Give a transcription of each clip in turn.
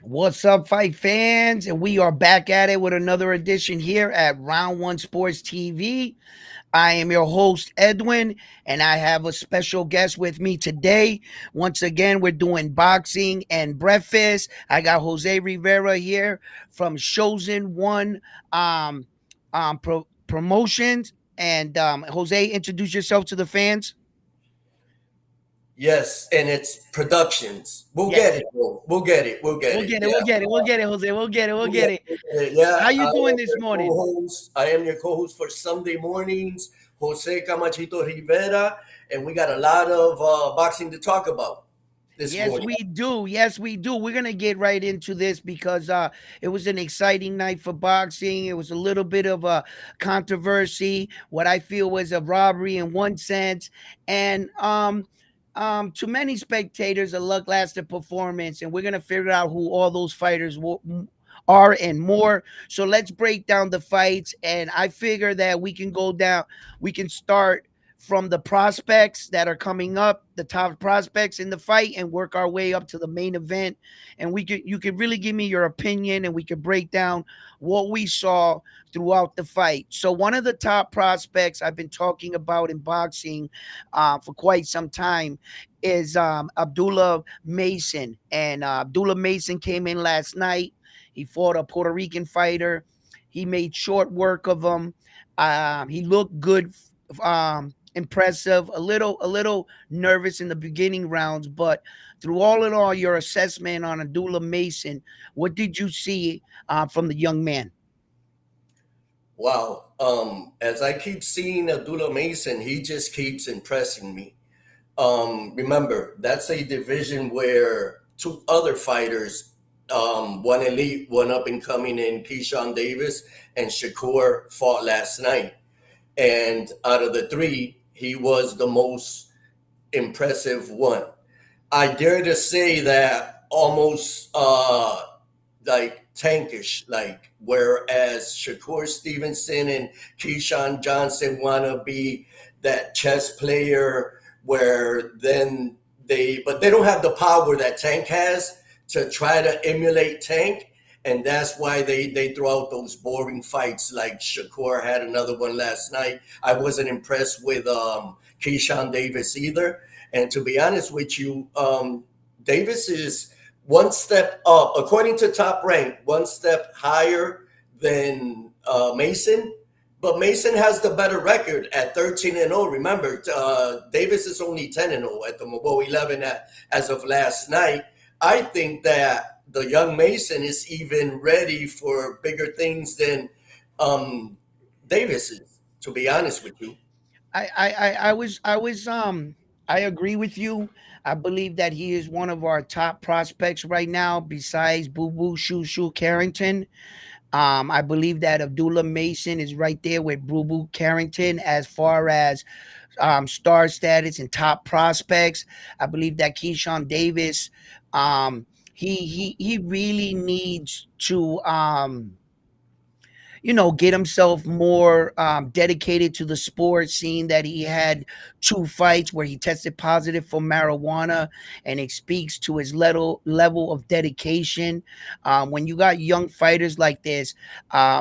What's up, fight fans? And we are back at it with another edition here at Round One Sports TV. I am your host, Edwin, and I have a special guest with me today. Once again, we're doing boxing and breakfast. I got Jose Rivera here from Showzen1 Promotions. And Jose, introduce yourself to the fans. Yes, and it's productions. We'll Yes, get it, bro. We'll get it. We'll get we'll it. get it. Yeah, We'll get it. We'll get it, Jose. We'll get it. We'll we'll get get it. it. We'll get it. Yeah, How you I doing am this your morning? co-host. I am your co-host for Sunday mornings, Jose Camachito Rivera, and we got a lot of boxing to talk about this Yes, morning. we do. Yes, we do. We're gonna get right into this because it was an exciting night for boxing. It was a little bit of a controversy, what I feel was a robbery in one sense, and to many spectators, a lackluster performance. And we're gonna figure out who all those fighters are and more. So let's break down the fights, and I figure that we can go down. We can start from the prospects that are coming up, the top prospects in the fight, and work our way up to the main event. And you could really give me your opinion, and we could break down what we saw throughout the fight. So one of the top prospects I've been talking about in boxing for quite some time is Abdullah Mason. And Abdullah Mason came in last night. He fought a Puerto Rican fighter. He made short work of him. He looked good, impressive, a little nervous in the beginning rounds, but through all in all, your assessment on Abdullah Mason, what did you see from the young man? Wow. As I keep seeing Abdullah Mason, he just keeps impressing me. Remember, that's a division where two other fighters, one elite, one up and coming in Keyshawn Davis and Shakur fought last night. And out of the three, he was the most impressive one. I dare to say that almost like tankish, like whereas Shakur Stevenson and Keyshawn Johnson want to be that chess player where then but they don't have the power that Tank has to try to emulate Tank. And that's why they throw out those boring fights like Shakur had another one last night. I wasn't impressed with Keyshawn Davis either. And to be honest with you, Davis is one step up, according to Top Rank, one step higher than Mason. But Mason has the better record at 13-0. Remember, Davis is only 10-0 at the well, 11 as of last night. I think that the young Mason is even ready for bigger things than Davis is. To be honest with you. I agree with you. I believe that he is one of our top prospects right now, besides Boo Boo Shoo Shoo Carrington. I believe that Abdullah Mason is right there with Boo Boo Carrington as far as star status and top prospects. I believe that Keyshawn Davis, he really needs to get himself more dedicated to the sport, seeing that he had two fights where he tested positive for marijuana, and it speaks to his level of dedication. When you got young fighters like this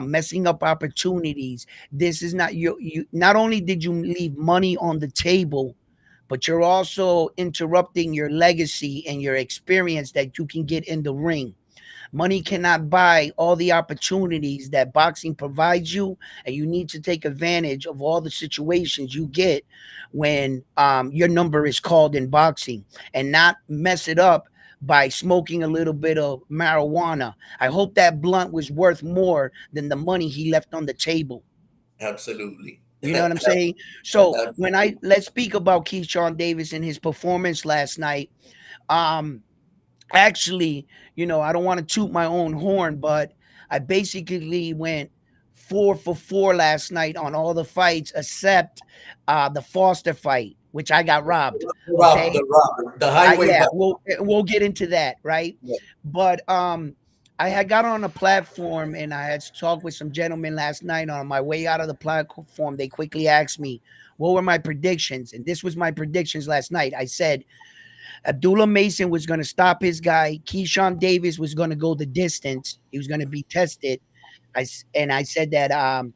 messing up opportunities, this is not you. Not only did you leave money on the table, but you're also interrupting your legacy and your experience that you can get in the ring. Money cannot buy all the opportunities that boxing provides you, and you need to take advantage of all the situations you get when your number is called in boxing, and not mess it up by smoking a little bit of marijuana. I hope that blunt was worth more than the money he left on the table. Absolutely. You know what I'm saying? So when Absolutely. let's speak about Keyshawn Davis and his performance last night. Um, actually, I don't want to toot my own horn, but I basically went 4 for 4 last night on all the fights except the Foster fight, which I got robbed. Okay, The highway yeah, bike. we'll get into that, right? Yeah. But I had got on a platform and I had talked with some gentlemen last night. On my way out of the platform, they quickly asked me what were my predictions, and this was my predictions last night. I said Abdullah Mason was going to stop his guy. Keyshawn Davis was going to go the distance. He was going to be tested. I said that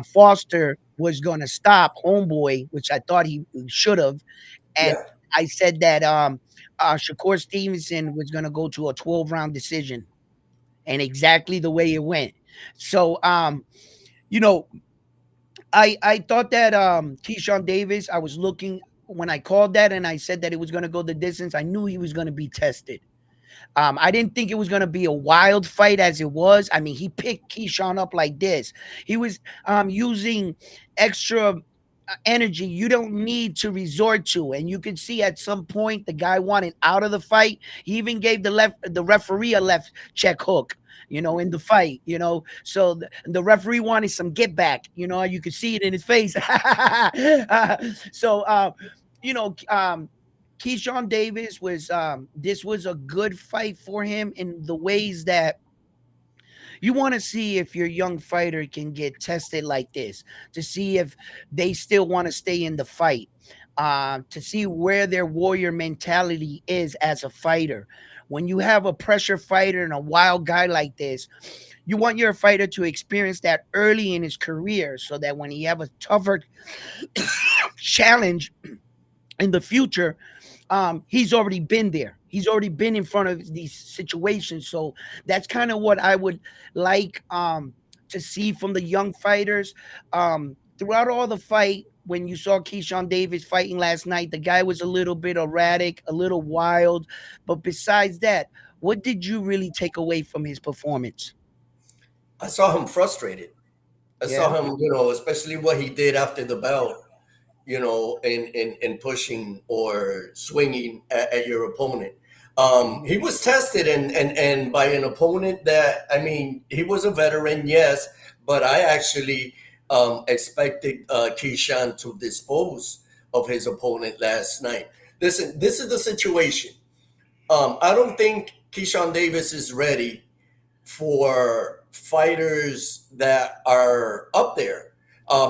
Foster was going to stop Homeboy, which I thought he should have. And Yeah. I said that Shakur Stevenson was going to go to a 12-round decision, and exactly the way it went. So, you know, I thought that Keyshawn Davis. I was looking when I called that, and I said that it was going to go the distance. I knew he was going to be tested. I didn't think it was going to be a wild fight as it was. I mean, he picked Keyshawn up like this. He was using extra energy you don't need to resort to, and you could see at some point the guy wanted out of the fight. He even gave the referee a left check hook. In the fight, so the referee wanted some get back. You could see it in his face. So, you know, um, Keyshawn Davis was this was a good fight for him in the ways that you want to see if your young fighter can get tested like this, to see if they still want to stay in the fight, to see where their warrior mentality is as a fighter. When you have a pressure fighter and a wild guy like this, you want your fighter to experience that early in his career so that when he have a tougher challenge in the future, he's already been there. He's already been in front of these situations. So that's kind of what I would like to see from the young fighters. Throughout all the fight, when you saw Keyshawn Davis fighting last night, the guy was a little bit erratic, a little wild. But besides that, what did you really take away from his performance? I saw him frustrated. I Yeah. saw him, especially what he did after the bell, in pushing or swinging at your opponent. He was tested and by an opponent that, I mean, he was a veteran, yes, but I actually expected Keyshawn to dispose of his opponent last night. Listen, this is the situation. I don't think Keyshawn Davis is ready for fighters that are up there.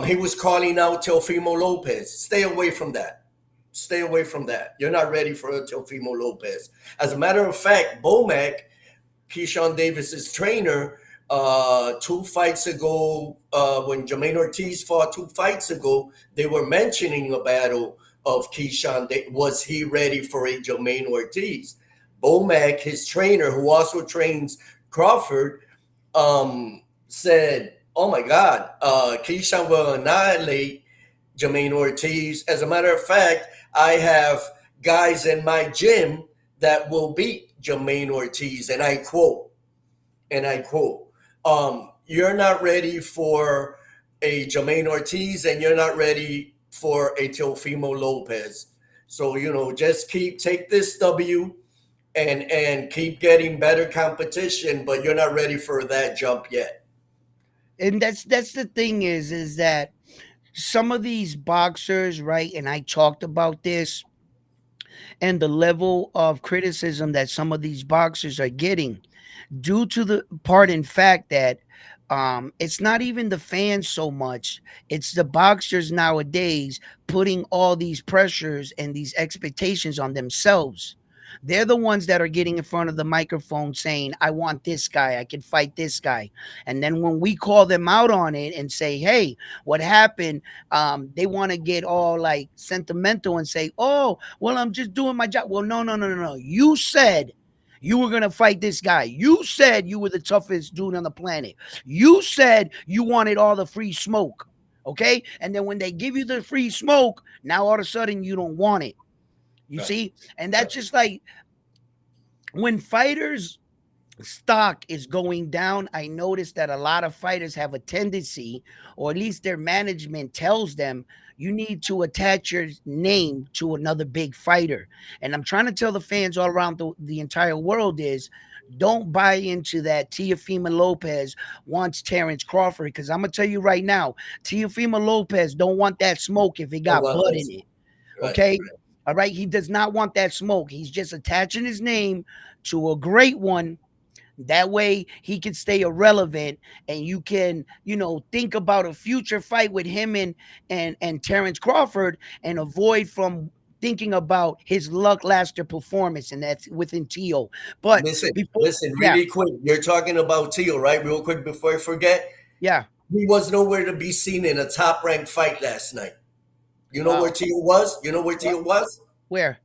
He was calling out Teofimo Lopez. Stay away from that. Stay away from that. You're not ready for Teofimo Lopez. As a matter of fact, Bomac, Keyshawn Davis's trainer, 2 fights ago, when Jermaine Ortiz fought 2 fights ago, they were mentioning a battle of Keyshawn. Was he ready for a Jermaine Ortiz? Bomac, his trainer, who also trains Crawford, said, "Oh my God, Keyshawn will annihilate Jermaine Ortiz. As a matter of fact, I have guys in my gym that will beat Jermaine Ortiz." And I quote, "You're not ready for a Jermaine Ortiz, and you're not ready for a Teofimo Lopez. So just take this W and keep getting better competition, but you're not ready for that jump yet." And that's the thing is that some of these boxers, right? And I talked about this and the level of criticism that some of these boxers are getting due to the part in fact that it's not even the fans so much, it's the boxers nowadays putting all these pressures and these expectations on themselves. They're the ones that are getting in front of the microphone saying, I want this guy, I can fight this guy. And then when we call them out on it and say, hey, what happened, they want to get all like sentimental and say, oh, well, I'm just doing my job. Well, no, no, no, no, no. You said you were going to fight this guy. You said you were the toughest dude on the planet. You said you wanted all the free smoke. Okay. And then when they give you the free smoke, now all of a sudden you don't want it. You Right. see? And that's just like when fighters stock is going down, I noticed that a lot of fighters have a tendency, or at least their management tells them, you need to attach your name to another big fighter. And I'm trying to tell the fans all around the entire world is, don't buy into that Teofimo Lopez wants Terrence Crawford, because I'm gonna tell you right now, Teofimo Lopez don't want that smoke if it Oh, got well, blood in that's it. right. Okay. All right. He does not want that smoke. He's just attaching his name to a great one. That way he can stay irrelevant, and you can, think about a future fight with him and Terrence Crawford, and avoid from thinking about his lackluster performance, and that's within Tio. But Listen, before, listen, yeah, really quick. You're talking about Teal, right? Real quick before I forget. yeah, He was nowhere to be seen in a top ranked fight last night. You know where wow, Teal was? You know where what, Teal was? where,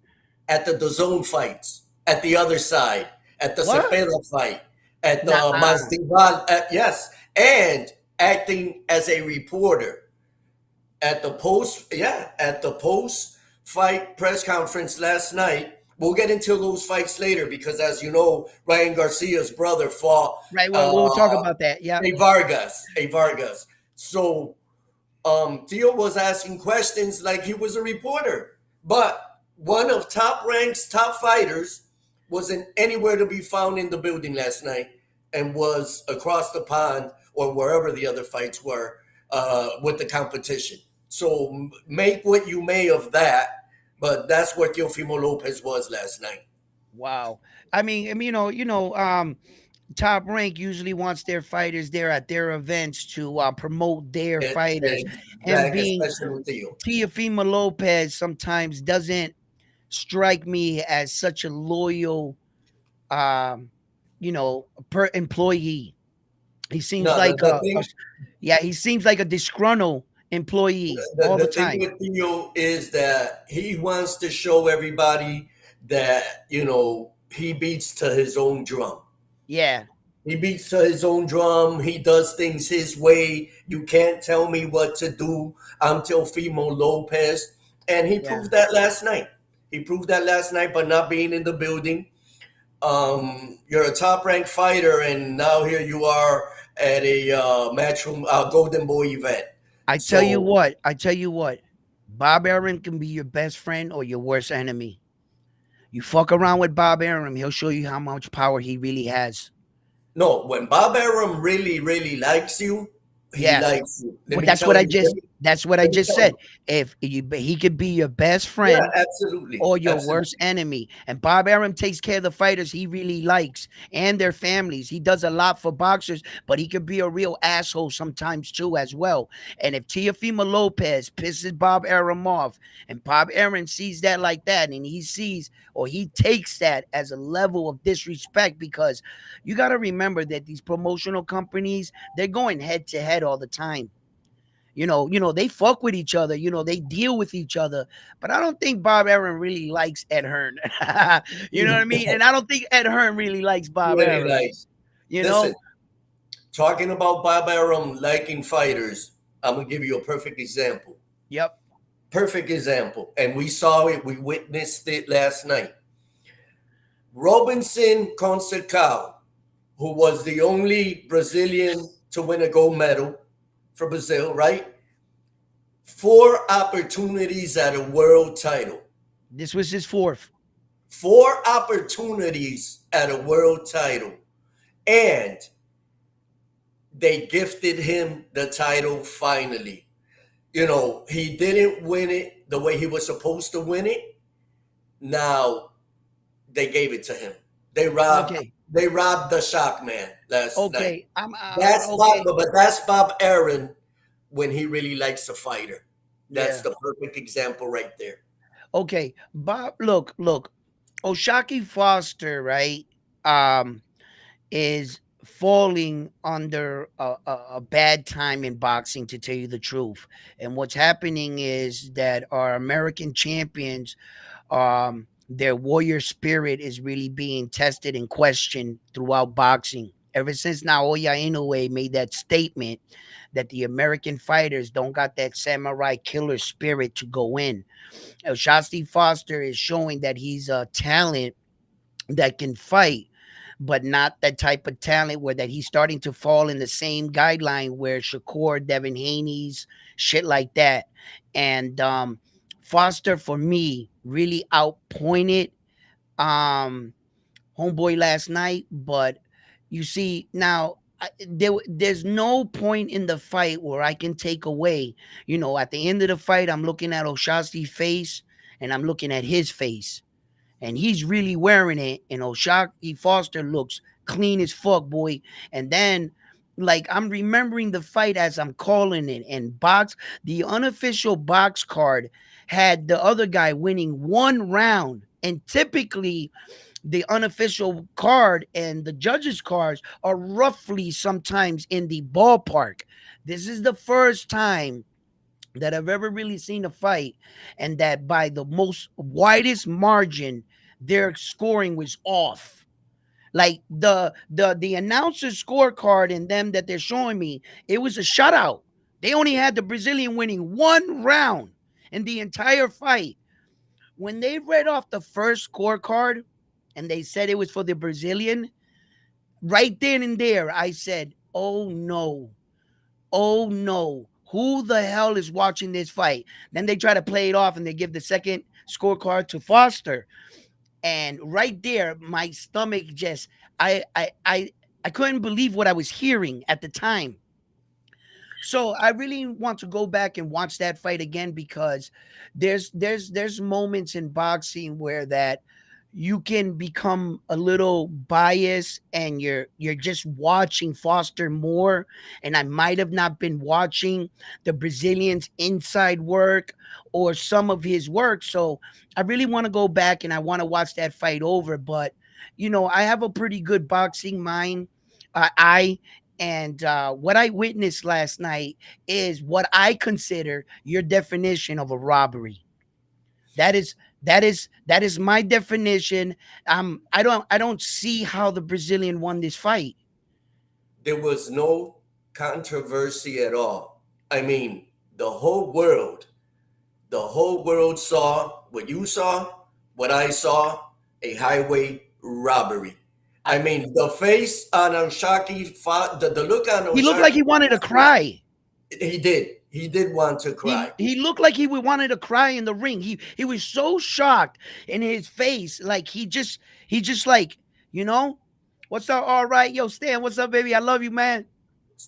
At the DAZN fights, at the other side, at the what? Cepeda fight, at the Nah, Masvidal, yes, and acting as a reporter at the post fight press conference last night. We'll get into those fights later because, as you know, Ryan Garcia's brother fought right. Well, we'll talk uh, about that. Yeah, a Vargas. So Theo was asking questions like he was a reporter, but one of top ranks, top fighters wasn't anywhere to be found in the building last night and was across the pond or wherever the other fights were with the competition. So make what you may of that, but that's where Teofimo Lopez was last night. wow. I mean, Top Rank usually wants their fighters there at their events to promote their fighters. Him being Especially with Theo. Teofimo Lopez sometimes doesn't strike me as such a loyal, um, per employee. He seems No, like yeah, he seems like a disgruntled employee all the the thing time. with Theo is that he wants to show everybody that he beats to his own drum. Yeah, He beats to his own drum. He does things his way. You can't tell me what to do. I'm Teofimo Lopez, and he yeah. proved that last night. He proved that last night by not being in the building. You're a top ranked fighter, and now here you are at a matchroom Golden Boy event. I tell you So what, I tell you what, Bob Aaron can be your best friend or your worst enemy. You fuck around with Bob Arum, he'll show you how much power he really has. no, when Bob Arum really, really likes you, he Yeah. likes you. Let Well, me tell you. that's what I Let me just tell said. you. If he could be your best Yeah, friend absolutely, or your worst absolutely. enemy. And Bob Arum takes care of the fighters he really likes and their families. He does a lot for boxers, but he could be a real asshole sometimes too, as well. And if Teofimo Lopez pisses Bob Arum off, and Bob Arum sees that like that, and he sees or he takes that as a level of disrespect, because you got to remember that these promotional companies, they're going head to head all the time. They fuck with each other. They deal with each other. But I don't think Bob Aaron really likes Ed Hearn. You know what I mean? And I don't think Ed Hearn really likes Bob Really Aaron. nice. You Listen, know? talking about Bob Arum liking fighters, I'm gonna give you a perfect example. Yep. Perfect example, and we saw it. We witnessed it last night. Robinson Conceição, who was the only Brazilian to win a gold medal for Brazil, right? 4 opportunities at a world title. This was his fourth. 4 opportunities at a world title. And they gifted him the title finally. He didn't win it the way he was supposed to win it. Now they gave it to him. They robbed Okay. they robbed the shock man last night. Okay. I'm That's Bob, okay. but that's Bob Aaron when he really likes a fighter. That's Yeah. the perfect example right there. Okay. Bob, look. Oshaki Foster, right? Um, is falling under a bad time in boxing, to tell you the truth. And what's happening is that our American champions, their warrior spirit is really being tested and questioned throughout boxing. Ever since Naoya Inoue made that statement that the American fighters don't got that samurai killer spirit to go in, Shasti Foster is showing that he's a talent that can fight, but not that type of talent where that he's starting to fall in the same guideline where Shakur, Devin Haney's, shit like that. And Foster for me really outpointed um homeboy last night, but you see now there's no point in the fight where I can take away. At the end of the fight, I'm looking at Oshasti's face and I'm looking at his face, and he's really wearing it. And Oshaki Foster looks clean as fuck, boy. And then, like, I'm remembering the fight as I'm calling it, and the unofficial box card had the other guy winning 1 round. And typically, the unofficial card and the judges' cards are roughly sometimes in the ballpark. This is the first time that I've ever really seen a fight, and that by the most widest margin, their scoring was off. Like the announcer's scorecard and them that they're showing me, it was a shutout. They only had the Brazilian winning 1 round in the entire fight. When they read off the first scorecard and they said it was for the Brazilian, right then and there, I said, "Oh no, oh no, who the hell is watching this fight?" Then they try to play it off and they give the second scorecard to Foster. And right there, my stomach just I couldn't believe what I was hearing at the time. So I really want to go back and watch that fight again, because there's moments in boxing where that you can become a little biased and you're just watching Foster more, and I might have not been watching the Brazilian's inside work or some of his work. So I really want to go back and I want to watch that fight over. But I have a pretty good boxing mind. I and what I witnessed last night is what I consider your definition of a robbery. That is my definition. I don't see how the Brazilian won this fight. There was no controversy at all. I mean, the whole world, the whole world saw what you saw, what I saw, a highway robbery. I I, mean, the face on Oshaki, the look on he looked like Oshaki, he wanted to cry. he did. He did want to He cry. he looked like he wanted to cry in the ring. He was so shocked in his face, like he just like you know, what's up? All right, yo, Stan, what's up, baby? I love you, man.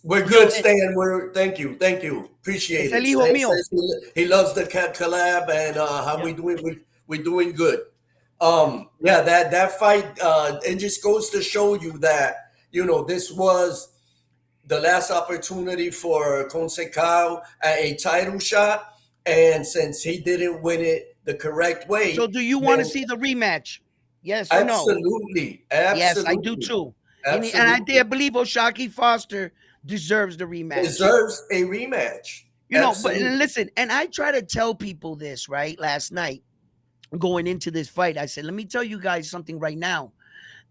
We're Yo, good, Stan. Thank you, es appreciate el it. hijo Stan mío. says he loves the cat collab and how Yeah. we doing. We're doing good. Yeah, that fight. It just goes to show you that this was the last opportunity for Consecal at a title shot, and since he didn't win it the correct So, way, do you want to then see the rematch? Yes or no? absolutely, Yes, I do absolutely, too. And I absolutely believe Oshaki Foster deserves the rematch. deserves a rematch. But Absolutely. listen, and I try to tell people this, right? Last night, going into this fight, I said, let me tell you guys something right now.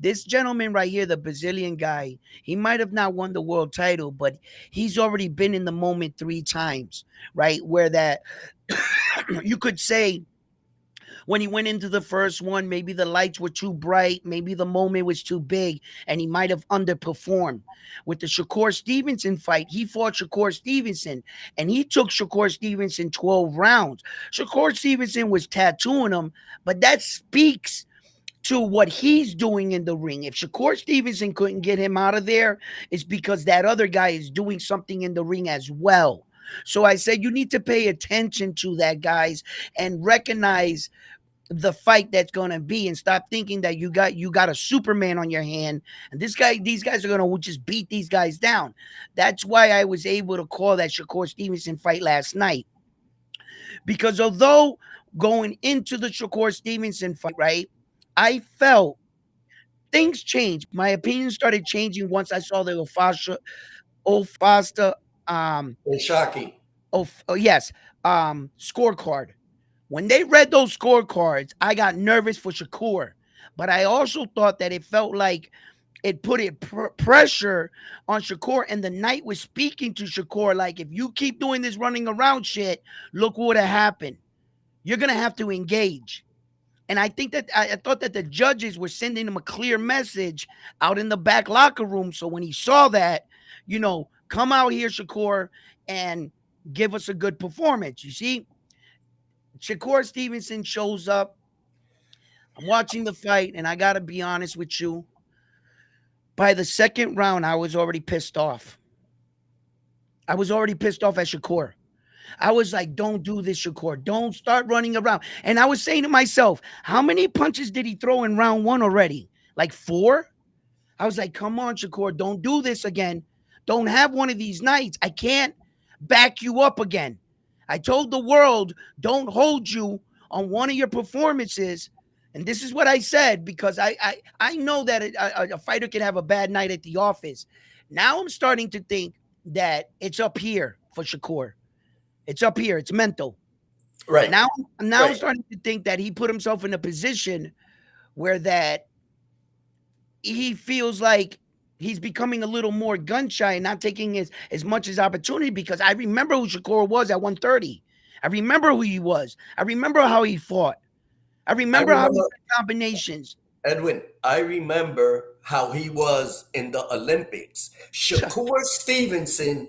This gentleman right here, the Brazilian guy, he might have not won the world title, but he's already been in the moment 3 times, right? Where that you could say when he went into the first one, maybe the lights were too bright, maybe the moment was too big, and he might have underperformed. With the Shakur Stevenson fight, he fought Shakur Stevenson, and he took Shakur Stevenson 12 rounds. Shakur Stevenson was tattooing him, but that speaks to what he's doing in the ring. If Shakur Stevenson couldn't get him out of there, it's because that other guy is doing something in the ring as well. So I said you need to pay attention to that, guys, and recognize the fight that's going to be, and stop thinking that you got a Superman on your hand and these guys are going to just beat these guys down. That's why I was able to call that Shakur Stevenson fight last night, because although going into the Shakur Stevenson fight, right, I felt things changed. My opinion started changing once I saw the Ofasta And Shocky. yes, scorecard. When they read those scorecards, I got nervous for Shakur, but I also thought that it felt like it put pressure on Shakur, and the night was speaking to Shakur like, if you keep doing this running around shit, look what would have happened. You're gonna have to engage. And I think that I thought that the judges were sending him a clear message out in the back locker room. So when he saw that, come out here, Shakur, and give us a good performance. You see, Shakur Stevenson shows up. I'm watching the fight, and I got to be honest with you. By the second round, I was already pissed off. I was already pissed off at Shakur. I was like, don't do this, Shakur. Don't start running around. And I was saying to myself, how many punches did he throw in round one already? Like 4? I was like, come on, Shakur, don't do this again. Don't have one of these nights. I can't back you up again. I told the world, don't hold you on one of your performances. And this is what I said, because I know that a fighter can have a bad night at the office. Now I'm starting to think that it's up here for Shakur. It's up here. It's mental. Right. Now, I'm Right. starting to think that he put himself in a position where that he feels like he's becoming a little more gun shy and not taking as much as opportunity, because I remember who Shakur was at 130. I remember who he was. I remember how he fought. I I remember how he remember, did combinations. Edwin, I remember how he was in the Olympics. Shakur Stevenson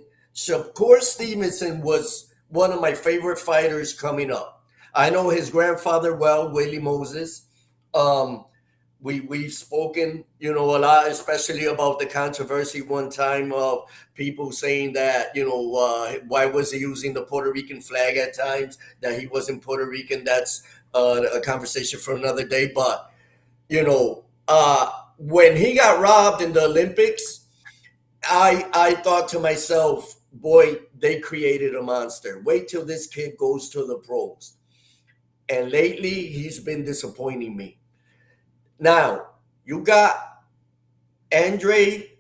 was one of my favorite fighters coming up. I know his grandfather well, Willie Moses. Um, we've spoken, a lot, especially about the controversy one time of people saying that, why was he using the Puerto Rican flag at times? That he wasn't Puerto Rican. That's a conversation for another day. But when he got robbed in the Olympics, I thought to myself, boy, they created a monster. Wait till this kid goes to the pros. And lately, he's been disappointing me. Now, you got Andre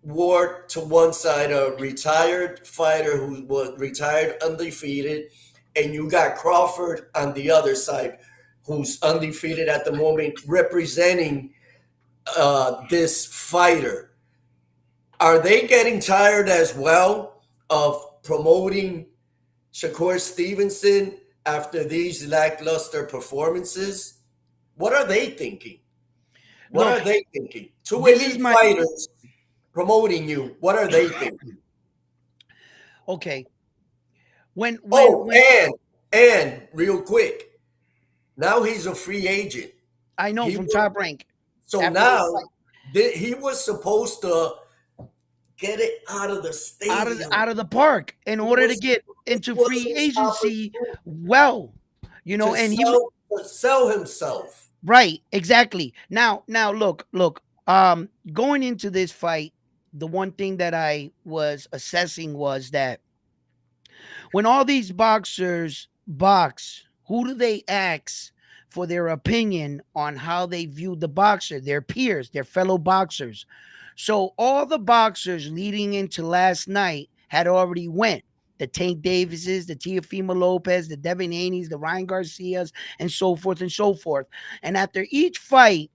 Ward to one side, a retired fighter who was retired undefeated, and you got Crawford on the other side, who's undefeated at the moment, representing this fighter. Are they getting tired as well of promoting Shakur Stevenson after these lackluster performances? What are they thinking? What are Look, they thinking? Two this is elite my fighters promoting you. What are they thinking? okay. When Oh, and real quick, now he's a free agent. I know He from was, Top Rank so after this now fight, he was supposed to get it out of the stadium. out of the park in It order to was get it into was free his agency, opportunity well, to and he sell himself. right, exactly. Now look, going into this fight, the one thing that I was assessing was that when all these boxers box, who do they ask for their opinion on how they view the boxer, their peers, their fellow boxers? So all the boxers leading into last night had already went. The Tank Davises, the Teofimo Lopez, the Devin Haney's, the Ryan Garcias, and so forth and so forth. And after each fight,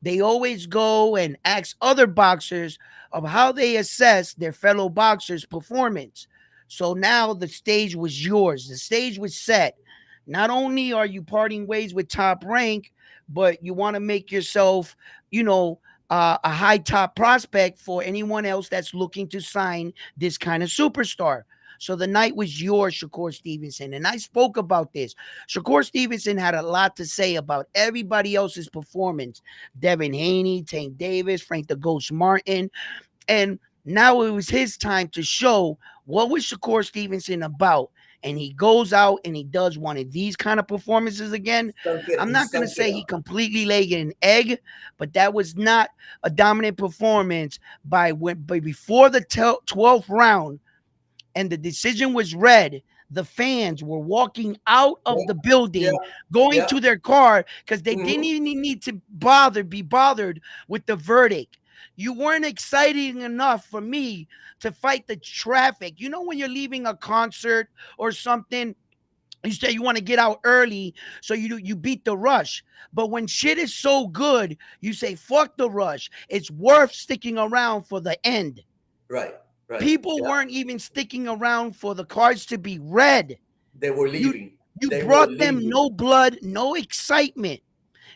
they always go and ask other boxers of how they assess their fellow boxers' performance. So now the stage was yours. The stage was set. Not only are you parting ways with Top Rank, but you want to make yourself, a high top prospect for anyone else that's looking to sign this kind of superstar. So the night was yours, Shakur Stevenson. And I spoke about this. Shakur Stevenson had a lot to say about everybody else's performance. Devin Haney, Tank Davis, Frank the Ghost Martin. And now it was his time to show what was Shakur Stevenson about. And he goes out and he does one of these kind of performances again. I'm He not going to stunk it say he up. completely laid an egg, but that was not a dominant performance by before the 12th round and the decision was read. The fans were walking out of Yeah, the yeah, building, going yeah. to their car because they didn't Hmm. even need to be bothered with the verdict. You weren't exciting enough for me to fight the traffic. You know, when you're leaving a concert or something, you say you want to get out early, so you beat the rush. But when shit is so good, you say fuck the rush. It's worth sticking around for the end. Right, right. People Yeah, weren't even sticking around for the cards to be read. they were You leaving. you They were brought them leaving. no blood, no excitement.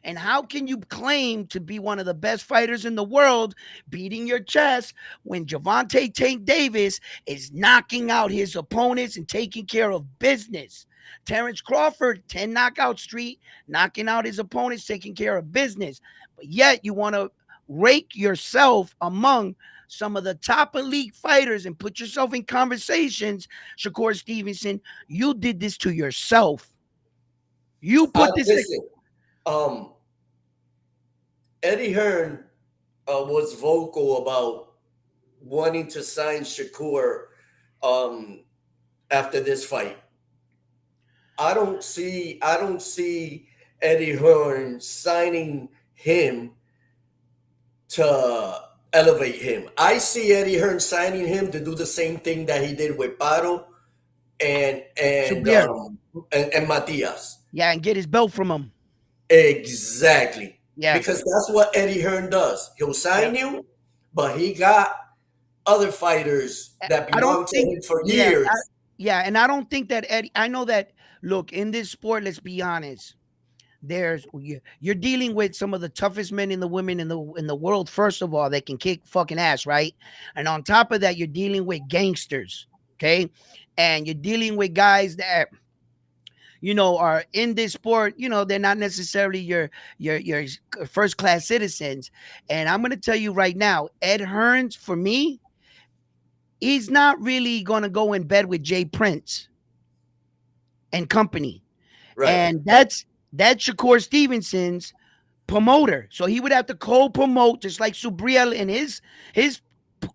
And how can you claim to be one of the best fighters in the world, beating your chest, when Javante Tank Davis is knocking out his opponents and taking care of business? Terrence Crawford, 10 knockout streak, knocking out his opponents, taking care of business. But yet you want to rake yourself among some of the top elite fighters and put yourself in conversations. Shakur Stevenson, you did this to yourself. You put this. Listen, um, Eddie Hearn was vocal about wanting to sign Shakur um, after this fight. I don't see Eddie Hearn signing him to elevate him. I see Eddie Hearn signing him to do the same thing that he did with Paro and and Subriel. um and Matias. Yeah, and get his belt from him. Exactly. Yeah. Because that's what Eddie Hearn does. He'll Yeah. sign you, but he got other fighters that I don't belong to think, him for yeah, years. yeah, and I don't think that Eddie, I know that, look, in this sport, let's be honest, you're dealing with some of the toughest men and the women in the world. First of all, they can kick fucking ass, right? And on top of that, you're dealing with gangsters, okay? And you're dealing with guys that are in this sport. They're not necessarily your first class citizens. And I'm gonna tell you right now, Ed Hearns, for me, he's not really gonna go in bed with Jay Prince and company. Right, And that's Shakur Stevenson's promoter. So he would have to co-promote, just like Subriel and his right,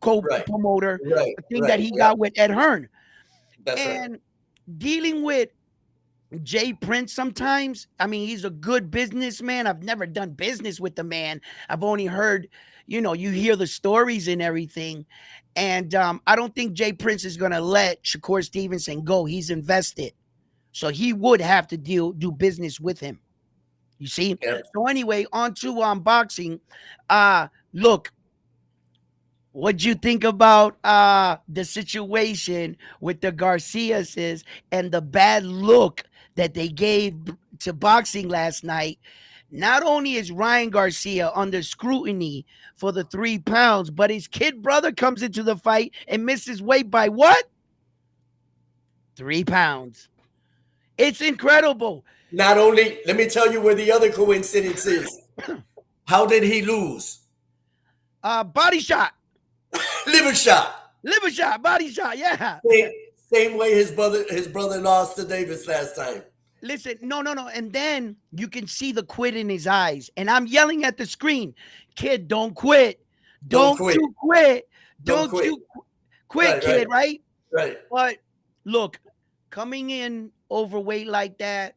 co-promoter, right, the thing that right. he Yep, got with Ed Hearn. that's right. And dealing with Jay Prince sometimes, I mean, he's a good businessman. I've never done business with the man. I've only heard, you hear the stories and everything. And I don't think Jay Prince is going to let Shakur Stevenson go. He's invested. So he would have to do business with him. You see? Yep. So anyway, on to boxing. Look, what'd you think about the situation with the Garciases and the bad look that they gave to boxing last night? Not only is Ryan Garcia under scrutiny for the 3 pounds, but his kid brother comes into the fight and misses weight by what? 3 pounds. It's incredible. Not only, let me tell you where the other coincidence is. How did he lose? Body shot, Liver shot. liver shot, body shot. Yeah. Same way his brother lost to Davis last time. Listen, no, no, no. And then you can see the quit in his eyes. And I'm yelling at the screen, kid, don't quit. Don't Don't quit. you quit. Don't Don't quit. you quit, Right, right, kid, right? right. But look, coming in overweight like that,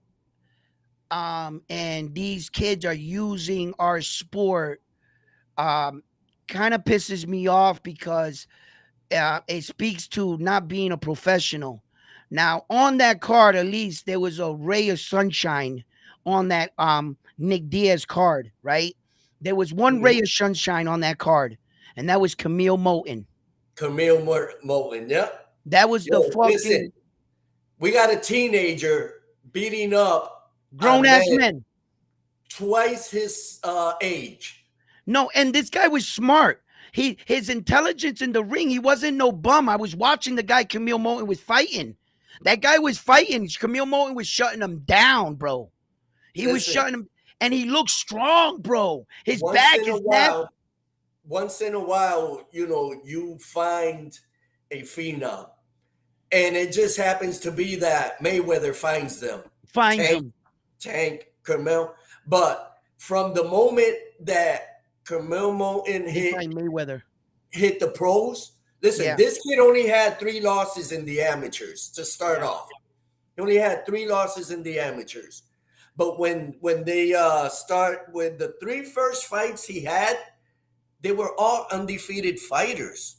and these kids are using our sport, kind of pisses me off because it speaks to not being a professional. Now, on that card, at least there was a ray of sunshine on that Nick Diaz card, right? There was one ray Mhm. of sunshine on that card, and that was Camille Moulton. Camille Moulton. Yep. That was the Yo, listen, fucking we got a teenager beating up a grown ass man men. twice his age. No, and this guy was smart. His intelligence in the ring, he wasn't no bum. I was watching the guy Camille Moulton was fighting. That guy was fighting. Camille Moulton was shutting him down, bro. He was Listen, shutting him, and he looked strong, bro. His once back, in a his neck, while, once in a while, you find a phenom. And it just happens to be that Mayweather finds them. finds Tank, him. Tank, Carmel. But from the moment that Carmel Moulton He find Mayweather. hit the pros, listen, Yeah, this kid only had 3 losses in the amateurs to start yeah, off. He only had 3 losses in the amateurs. But when they start with the 3 first fights he had, they were all undefeated fighters.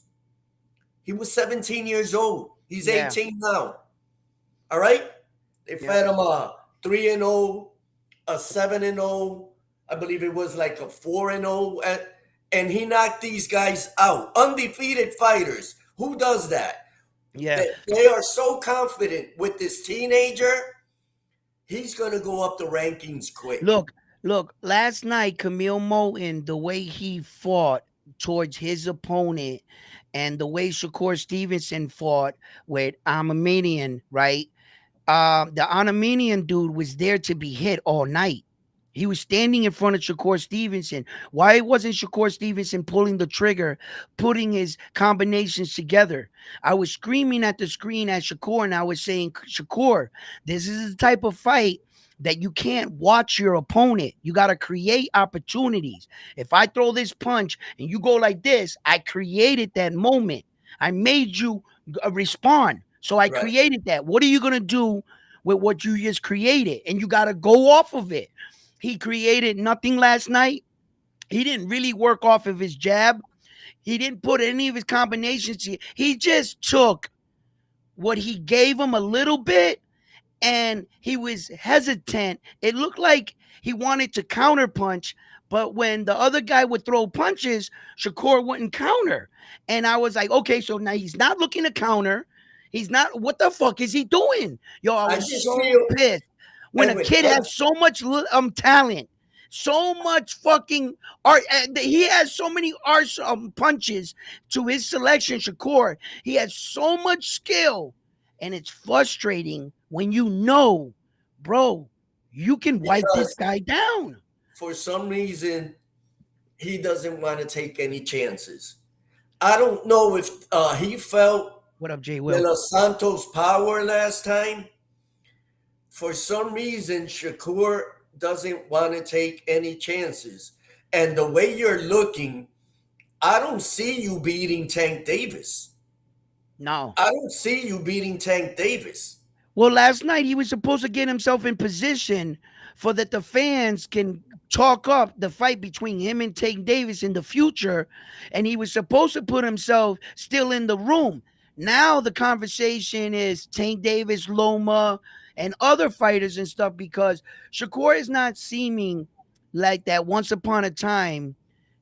He was 17 years old. He's yeah, 18 now. All right? They yeah, fed him a 3-0, a 7-0. I believe it was like a 4-0. And he knocked these guys out. Undefeated fighters. Who does that? yeah. They are so confident with this teenager. He's going to go up the rankings quick. Look, Look, last night, Camille Moten, the way he fought towards his opponent and the way Shakur Stevenson fought with Armenian, right? The Armenian dude was there to be hit all night. He was standing in front of Shakur Stevenson. Why wasn't Shakur Stevenson pulling the trigger, putting his combinations together? I was screaming at the screen at Shakur and I was saying, Shakur, this is the type of fight that you can't watch your opponent. You got to create opportunities. If I throw this punch and you go like this, I created that moment. I made you respond. So I Right. created that. What are you going to do with what you just created? And you got to go off of it. He created nothing last night. He didn't really work off of his jab. He didn't put any of his combinations. He just took what he gave him a little bit and he was hesitant. It looked like he wanted to counterpunch, but when the other guy would throw punches, Shakur wouldn't counter. And I was like, okay, so now he's not looking to counter. He's not. What the fuck is he doing? Yo, I I was just so feel, pissed when a Edwin, kid has so much talent, so much fucking art. He has so many arts punches to his selection. Shakur, he has so much skill, and it's frustrating when you know, bro, you can wipe this because guy down. for some reason he doesn't want to take any chances. I don't know if he felt What up, Jay De Will? Los Santos' power last time. For some reason, Shakur doesn't want to take any chances. And the way you're looking, I don't see you beating Tank Davis. No. I don't see you beating Tank Davis. Well, last night he was supposed to get himself in position for that the fans can talk up the fight between him and Tank Davis in the future, and he was supposed to put himself still in the room. Now the conversation is Tank Davis, Loma, and other fighters and stuff because Shakur is not seeming like that once upon a time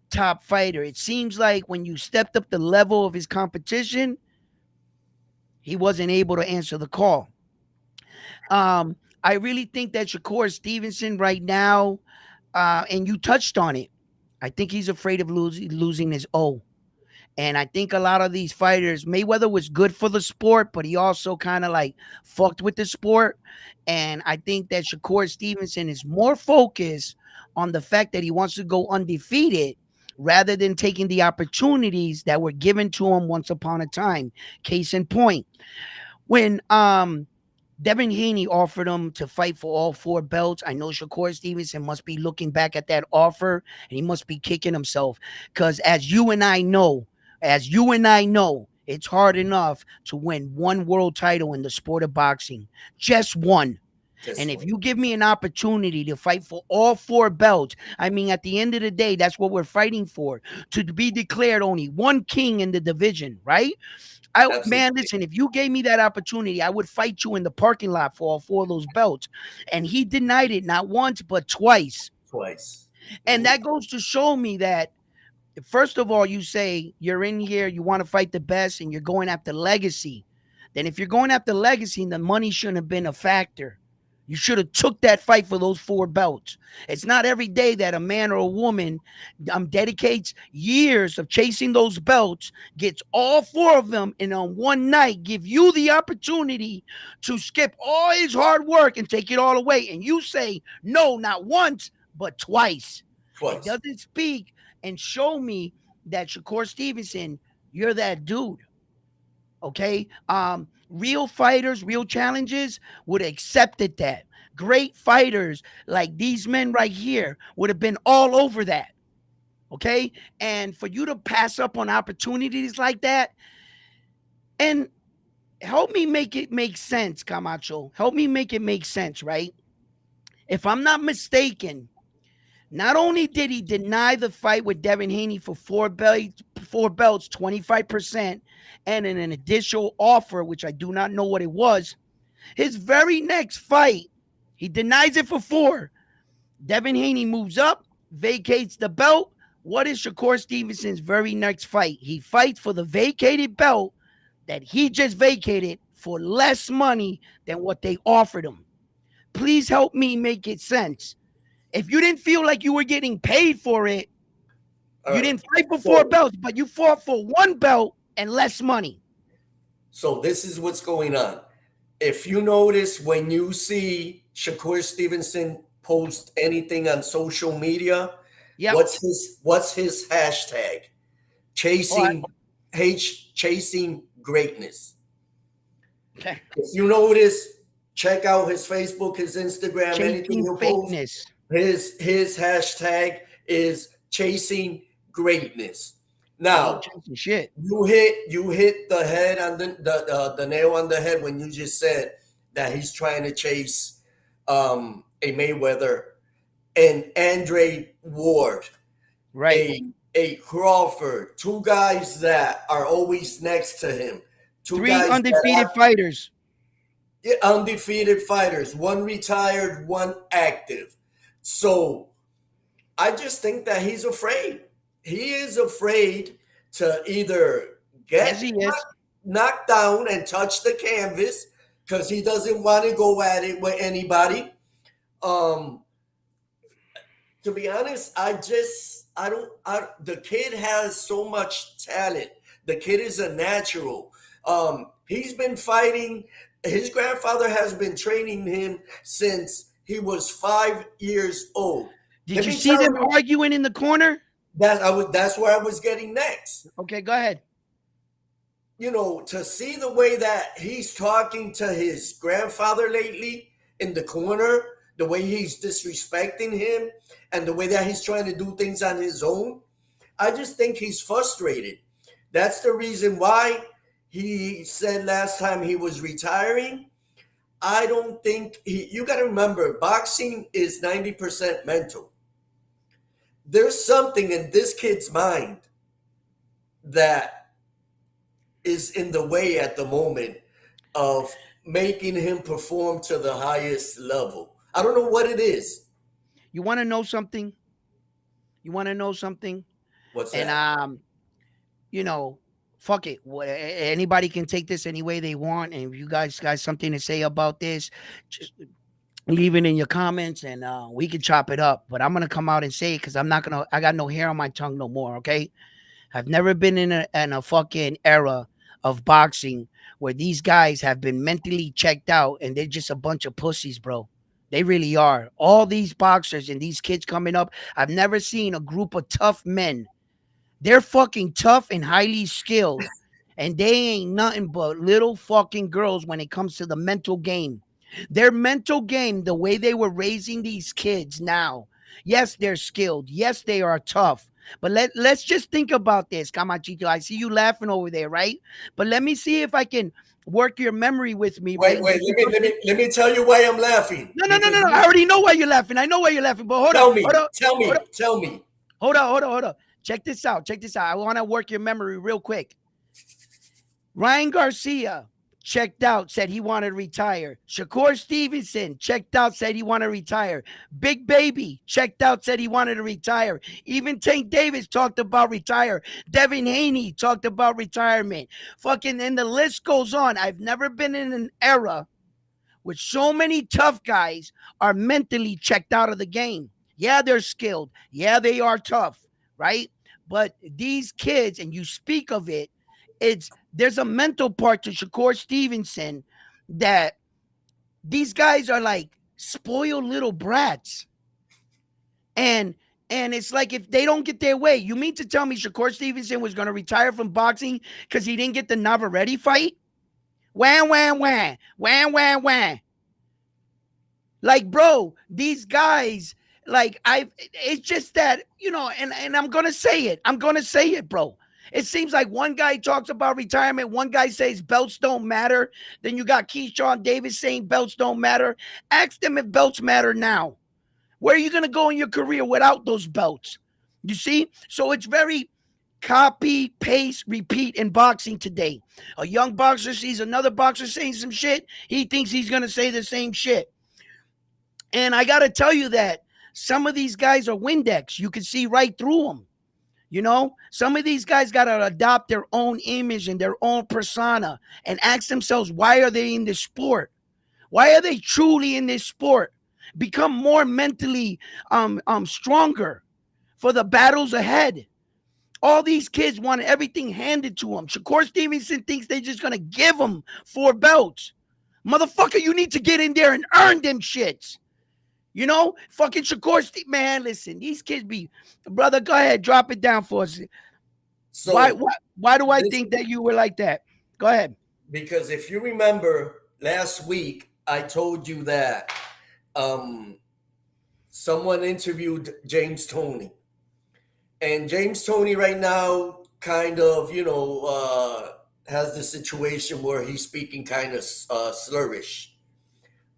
top fighter. It seems like when you stepped up the level of his competition, he wasn't able to answer the call. I really think that Shakur Stevenson right now, and you touched on it. I think he's afraid of losing his O. And I think a lot of these fighters, Mayweather was good for the sport, but he also kind of like fucked with the sport. And I think that Shakur Stevenson is more focused on the fact that he wants to go undefeated rather than taking the opportunities that were given to him once upon a time. Case in point, when Devin Haney offered him to fight for all four belts. I know Shakur Stevenson must be looking back at that offer and he must be kicking himself because as you and I know, it's hard enough to win one world title in the sport of boxing, just one. This And if one. you give me an opportunity to fight for all four belts, I mean, at the end of the day, that's what we're fighting for, to be declared only one king in the division, right? Man, Absolutely. listen, if you gave me that opportunity, I would fight you in the parking lot for all four of those belts. And he denied it not once, but twice. Twice. And Mhm. that goes to show me that, first of all, you say you're in here, you want to fight the best, and you're going after legacy. Then if you're going after legacy, the money shouldn't have been a factor. You should have took that fight for those four belts. It's not every day that a man or a woman dedicates years of chasing those belts, gets all four of them, and on one night give you the opportunity to skip all his hard work and take it all away. And you say no, not once, but twice. It Twice. doesn't speak and show me that Shakur Stevenson, you're that dude. Okay. Real fighters, real challenges would have accepted that. Great fighters like these men right here would have been all over that. Okay. And for you to pass up on opportunities like that, and help me make it make sense, Camacho. Help me make it make sense, right? If I'm not mistaken, not only did he deny the fight with Devin Haney for four belts, 25%, and an additional offer, which I do not know what it was, his very next fight, he denies it for four. Devin Haney moves up, vacates the belt. What is Shakur Stevenson's very next fight? He fights for the vacated belt that he just vacated for less money than what they offered him. Please help me make it sense. If you didn't feel like you were getting paid for it, All you right. didn't fight for four So, belts, but you fought for one belt and less money. so this is what's going on. If you notice when you see Shakur Stevenson post anything on social media, Yep. what's his hashtag? Oh, I, Chasing greatness. okay. If you notice, check out his Facebook, his Instagram, anything Chasing he'll post. fakeness. His hashtag is chasing greatness. He ain't Now, chasing shit. you hit the head on the nail on the head when you just said that he's trying to chase a Mayweather and Andre Ward, Right. a Crawford, two guys that are always next to him, two Three guys that undefeated fighters. undefeated fighters, one retired, one active. So I just think that he's afraid. He is afraid to either Yes, get he is. knocked down and touch the canvas because he doesn't want to go at it with anybody. Um, to be honest, I don't the kid has so much talent. The kid is a natural. He's been fighting. His grandfather has been training him since he was 5 years old. Did Let you me see tell them you arguing in the corner? that's where I was getting next. Okay, go ahead. To see the way that he's talking to his grandfather lately in the corner, the way he's disrespecting him, and the way that he's trying to do things on his own, I just think he's frustrated. That's the reason why he said last time he was retiring. I don't think you got to remember, boxing is 90% mental. There's something in this kid's mind that is in the way at the moment of making him perform to the highest level. I don't know what it is. You want to know something? You want to know something? What's And that? you know, fuck it. Anybody can take this any way they want. And if you guys got something to say about this, just leave it in your comments and we can chop it up. But I'm gonna come out and say it because I'm not gonna. I got no hair on my tongue no more. Okay. I've never been in a fucking era of boxing where these guys have been mentally checked out and they're just a bunch of pussies, bro. They really are. All these boxers and these kids coming up, I've never seen a group of tough men. They're fucking tough and highly skilled, and they ain't nothing but little fucking girls when it comes to the mental game. Their mental game, the way they were raising these kids now. Yes, they're skilled. Yes, they are tough. But let's just think about this, Camachito. I see you laughing over there, right? But let me see if I can work your memory with me, right? Wait, And wait. give you something. Let me tell you why I'm laughing. No, no, no, Because no, no. I already know why you're laughing. I know why you're laughing. But hold up, tell hold me, up, tell hold up. me, tell me. Hold up. Check this out. Check this out. I want to work your memory real quick. Ryan Garcia checked out, said he wanted to retire. Shakur Stevenson checked out, said he wanted to retire. Big Baby checked out, said he wanted to retire. Even Tank Davis talked about retire. Devin Haney talked about retirement. Fucking, and the list goes on. I've never been in an era with so many tough guys are mentally checked out of the game. Yeah, they're skilled. Yeah, they are tough, right? But these kids, and you speak of it, it's there's a mental part to Shakur Stevenson that these guys are like spoiled little brats. And it's like if they don't get their way, you mean to tell me Shakur Stevenson was going to retire from boxing because he didn't get the Navarrete fight? Wham, wham, wham, wham, wham, wham. Like, bro, these guys, like, it's just that, and I'm going to say it. I'm going to say it, bro. It seems like one guy talks about retirement. One guy says belts don't matter. Then you got Keyshawn Davis saying belts don't matter. Ask them if belts matter now. Where are you going to go in your career without those belts? You see? So it's very copy, paste, repeat in boxing today. A young boxer sees another boxer saying some shit. He thinks he's going to say the same shit. And I got to tell you that some of these guys are Windex. You can see right through them. Some of these guys got to adopt their own image and their own persona and ask themselves, why are they in this sport? Why are they truly in this sport? become more mentally stronger for the battles ahead. All these kids want everything handed to them. Shakur Stevenson thinks they're just gonna give him 4 belts. Motherfucker, you need to get in there and earn them shits. You know, fucking Shakur man, listen, these kids be, brother, go ahead, drop it down for us. Why, So why, why do I this think that you were like that? Go ahead. because if you remember last week, I told you that um, someone interviewed James Toney, and James Toney right now kind of has the situation where he's speaking kind of slurish,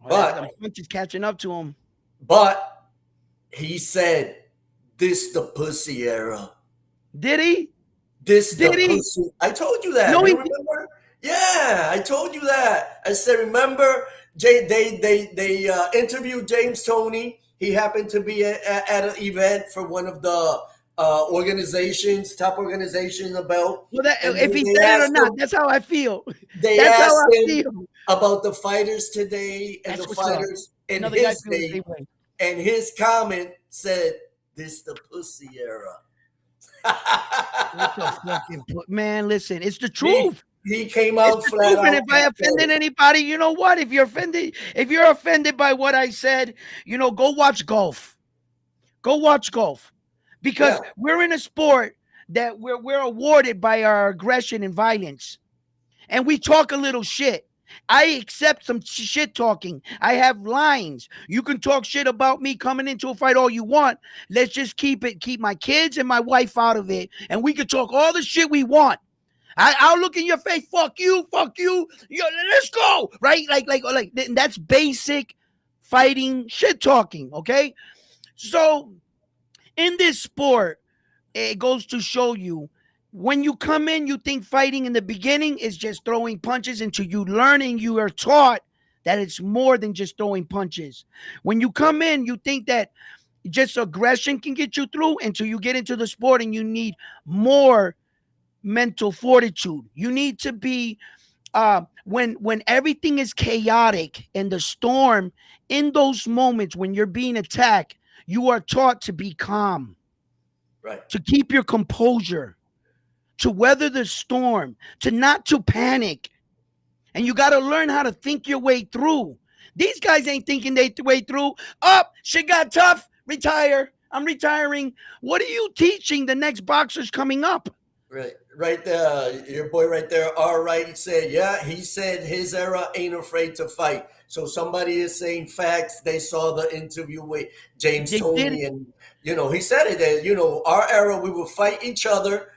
Well, that's but the punch is catching up to him. but he said this the pussy era. Did he? This the Did he? pussy. I told you that. No, You he. remember? Yeah, I told you that. I said, remember, they interviewed James Toney. He happened to be at an event for one of the organizations, top organizations about, Well, that and if then he they said it or asked not, him. that's how I feel. They That's how asked I him feel. about the fighters today and the That's what's up. fighters in Another guy his feels the day, same way. and his comment said, "This the pussy era." What the fucking man? Listen, it's the he truth. he came It's out the flat truth. And out if I and said offended it. anybody, you know what? If you're offended by what I said, go watch golf. Go watch golf. Because Yeah, we're in a sport that we're awarded by our aggression and violence. And we talk a little shit. I accept some shit talking. I have lines. You can talk shit about me coming into a fight all you want. Let's just keep my kids and my wife out of it. And we can talk all the shit we want. I'll look in your face, fuck you, let's go. Right? Like that's basic fighting shit talking. Okay. So in this sport, it goes to show you when you come in, you think fighting in the beginning is just throwing punches until you learn and you are taught that it's more than just throwing punches. When you come in, you think that just aggression can get you through until you get into the sport and you need more mental fortitude. You need to be when everything is chaotic and the storm, in those moments when you're being attacked, you are taught to be calm, right, to keep your composure, to weather the storm, to not to panic. And you got to learn how to think your way through. These guys ain't thinking their way through. Up, shit got tough. Retire. I'm retiring. What are you teaching the next boxers coming up? right there. Your boy right there. All right, said, yeah. He said his era ain't afraid to fight. So somebody is saying facts. They saw the interview with James They did it. Toney, and he said it. That our era, we would fight each other.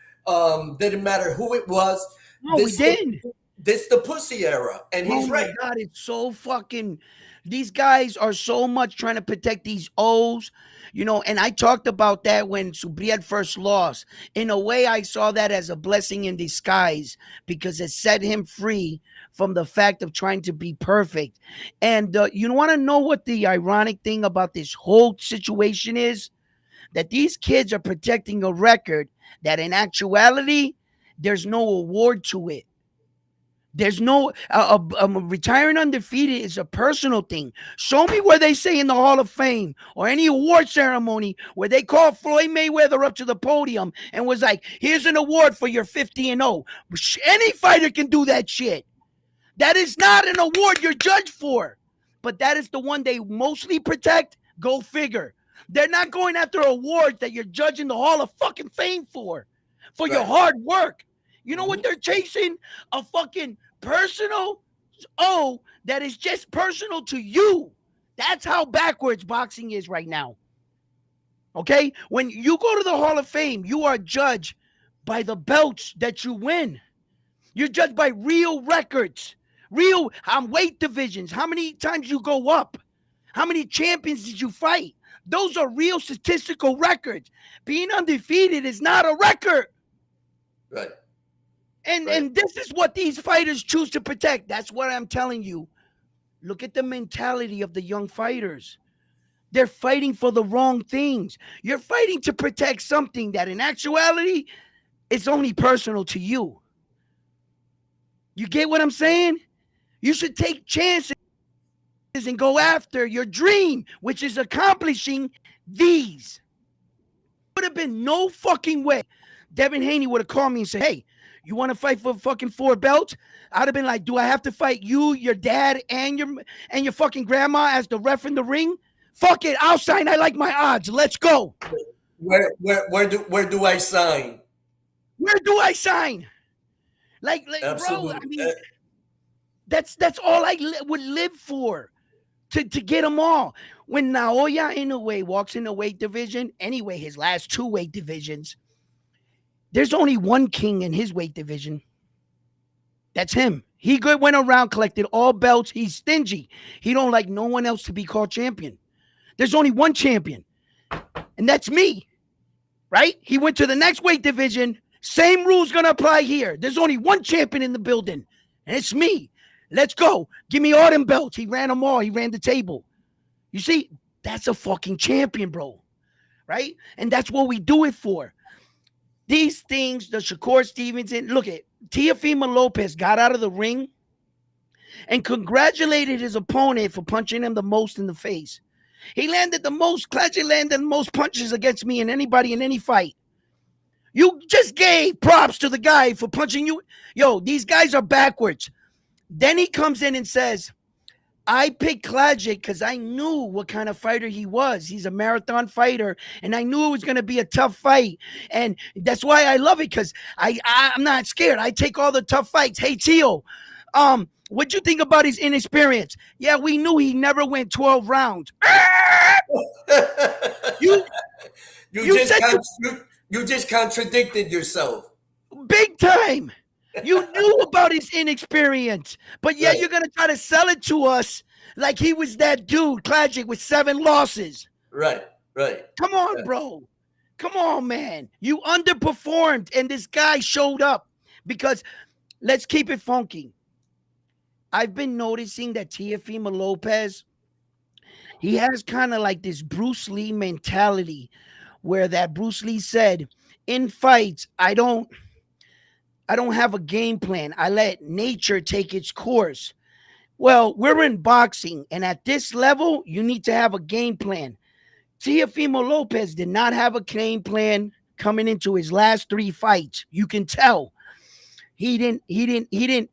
Didn't matter who it was. No, we This the didn't. this the pussy era, and Oh he's my right. God, it's so fucking. These guys are so much trying to protect these O's, and I talked about that when Subriel first lost. In a way, I saw that as a blessing in disguise because it set him free from the fact of trying to be perfect. And you want to know what the ironic thing about this whole situation is? That these kids are protecting a record that in actuality, there's no award to it. There's no retiring undefeated is a personal thing. Show me where they say in the Hall of Fame or any award ceremony where they called Floyd Mayweather up to the podium and was like, "Here's an award for your 50-0." Any fighter can do that shit. That is not an award you're judged for, but that is the one they mostly protect. Go figure. They're not going after awards that you're judging the Hall of fucking Fame for your Right. hard work. You know what Hmm. they're chasing? A fucking personal that is just personal to you. That's how backwards boxing is right now. Okay? When you go to the Hall of Fame, you are judged by the belts that you win. You're judged by real records, real weight divisions, how many times you go up, how many champions did you fight. Those are real statistical records. Being undefeated is not a record. Right. And Right. and this is what these fighters choose to protect. That's what I'm telling you. Look at the mentality of the young fighters. They're fighting for the wrong things. You're fighting to protect something that in actuality is only personal to you. You get what I'm saying? You should take chances and go after your dream, which is accomplishing these. Would have been no fucking way Devin Haney would have called me and said, hey, you want to fight for fucking 4 belts? I'd have been like, do I have to fight you, your dad, and your fucking grandma as the ref in the ring? Fuck it, I'll sign. I like my odds. Let's go. Where do I sign? Where do I sign? Like bro, I mean, that's all I would live for, to get them all. When Naoya Inoue walks in the weight division, anyway, his last 2 weight divisions, there's only one king in his weight division. That's him. He went around, collected all belts. He's stingy. He don't like no one else to be called champion. There's only one champion, and that's me, right? He went to the next weight division. Same rules gonna apply here. There's only one champion in the building, and it's me. Let's go. Give me all them belts. He ran them all. He ran the table. You see, that's a fucking champion, bro, right? And that's what we do it for. These things, the Shakur Stevenson, look at Teofimo Lopez got out of the ring and congratulated his opponent for punching him the most in the face. He landed the most, Classic landed the most punches against me and anybody in any fight. You just gave props to the guy for punching you. Yo, these guys are backwards. Then he comes in and says, I picked Klajic because I knew what kind of fighter he was. He's a marathon fighter, and I knew it was going to be a tough fight. And that's why I love it, because I'm not scared. I take all the tough fights. Hey, Tio, what'd you think about his inexperience? Yeah, we knew he never went 12 rounds. You just contradicted yourself. Big time. You knew about his inexperience, but yet you're going to try to sell it to us like he was that dude, Klajic, with 7 losses. Right. Come on, bro. Come on, man. You underperformed, and this guy showed up because, let's keep it funky. I've been noticing that Teofimo Lopez, he has kind of like this Bruce Lee mentality, where that Bruce Lee said, in fights, I don't have a game plan. I let nature take its course. Well, we're in boxing, and at this level, you need to have a game plan. Teofimo Lopez did not have a game plan coming into his last 3 fights. You can tell. He didn't.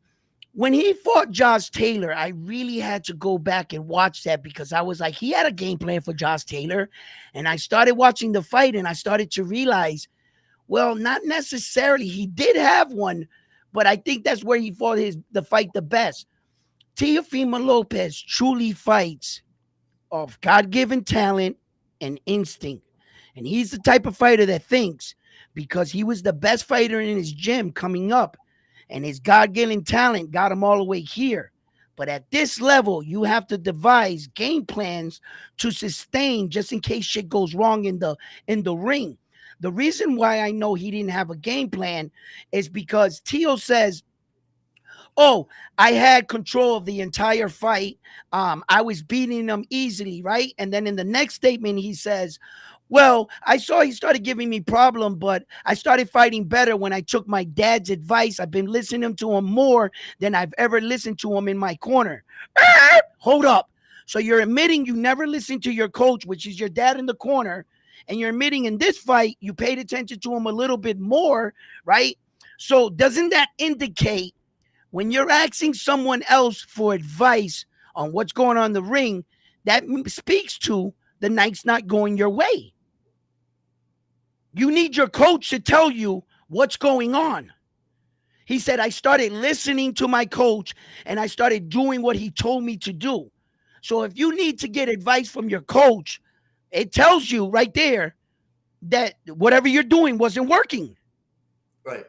When he fought Josh Taylor, I really had to go back and watch that, because I was like, he had a game plan for Josh Taylor. And I started watching the fight, and I started to realize, well, not necessarily. He did have one, but I think that's where he fought the fight the best. Teofimo Lopez truly fights of God-given talent and instinct. And he's the type of fighter that thinks, because he was the best fighter in his gym coming up, and his God-given talent got him all the way here. But at this level, you have to devise game plans to sustain just in case shit goes wrong in the ring. The reason why I know he didn't have a game plan is because Tio says, oh, I had control of the entire fight. I was beating him easily, right? And then in the next statement, he says, well, I saw he started giving me problem, but I started fighting better when I took my dad's advice. I've been listening to him more than I've ever listened to him in my corner. Hold up. So you're admitting you never listened to your coach, which is your dad in the corner, and you're admitting in this fight you paid attention to him a little bit more, right? So doesn't that indicate when you're asking someone else for advice on what's going on in the ring, that speaks to the night's not going your way? You need your coach to tell you what's going on. He said, I started listening to my coach and I started doing what he told me to do. So if you need to get advice from your coach, it tells you right there that whatever you're doing wasn't working. Right.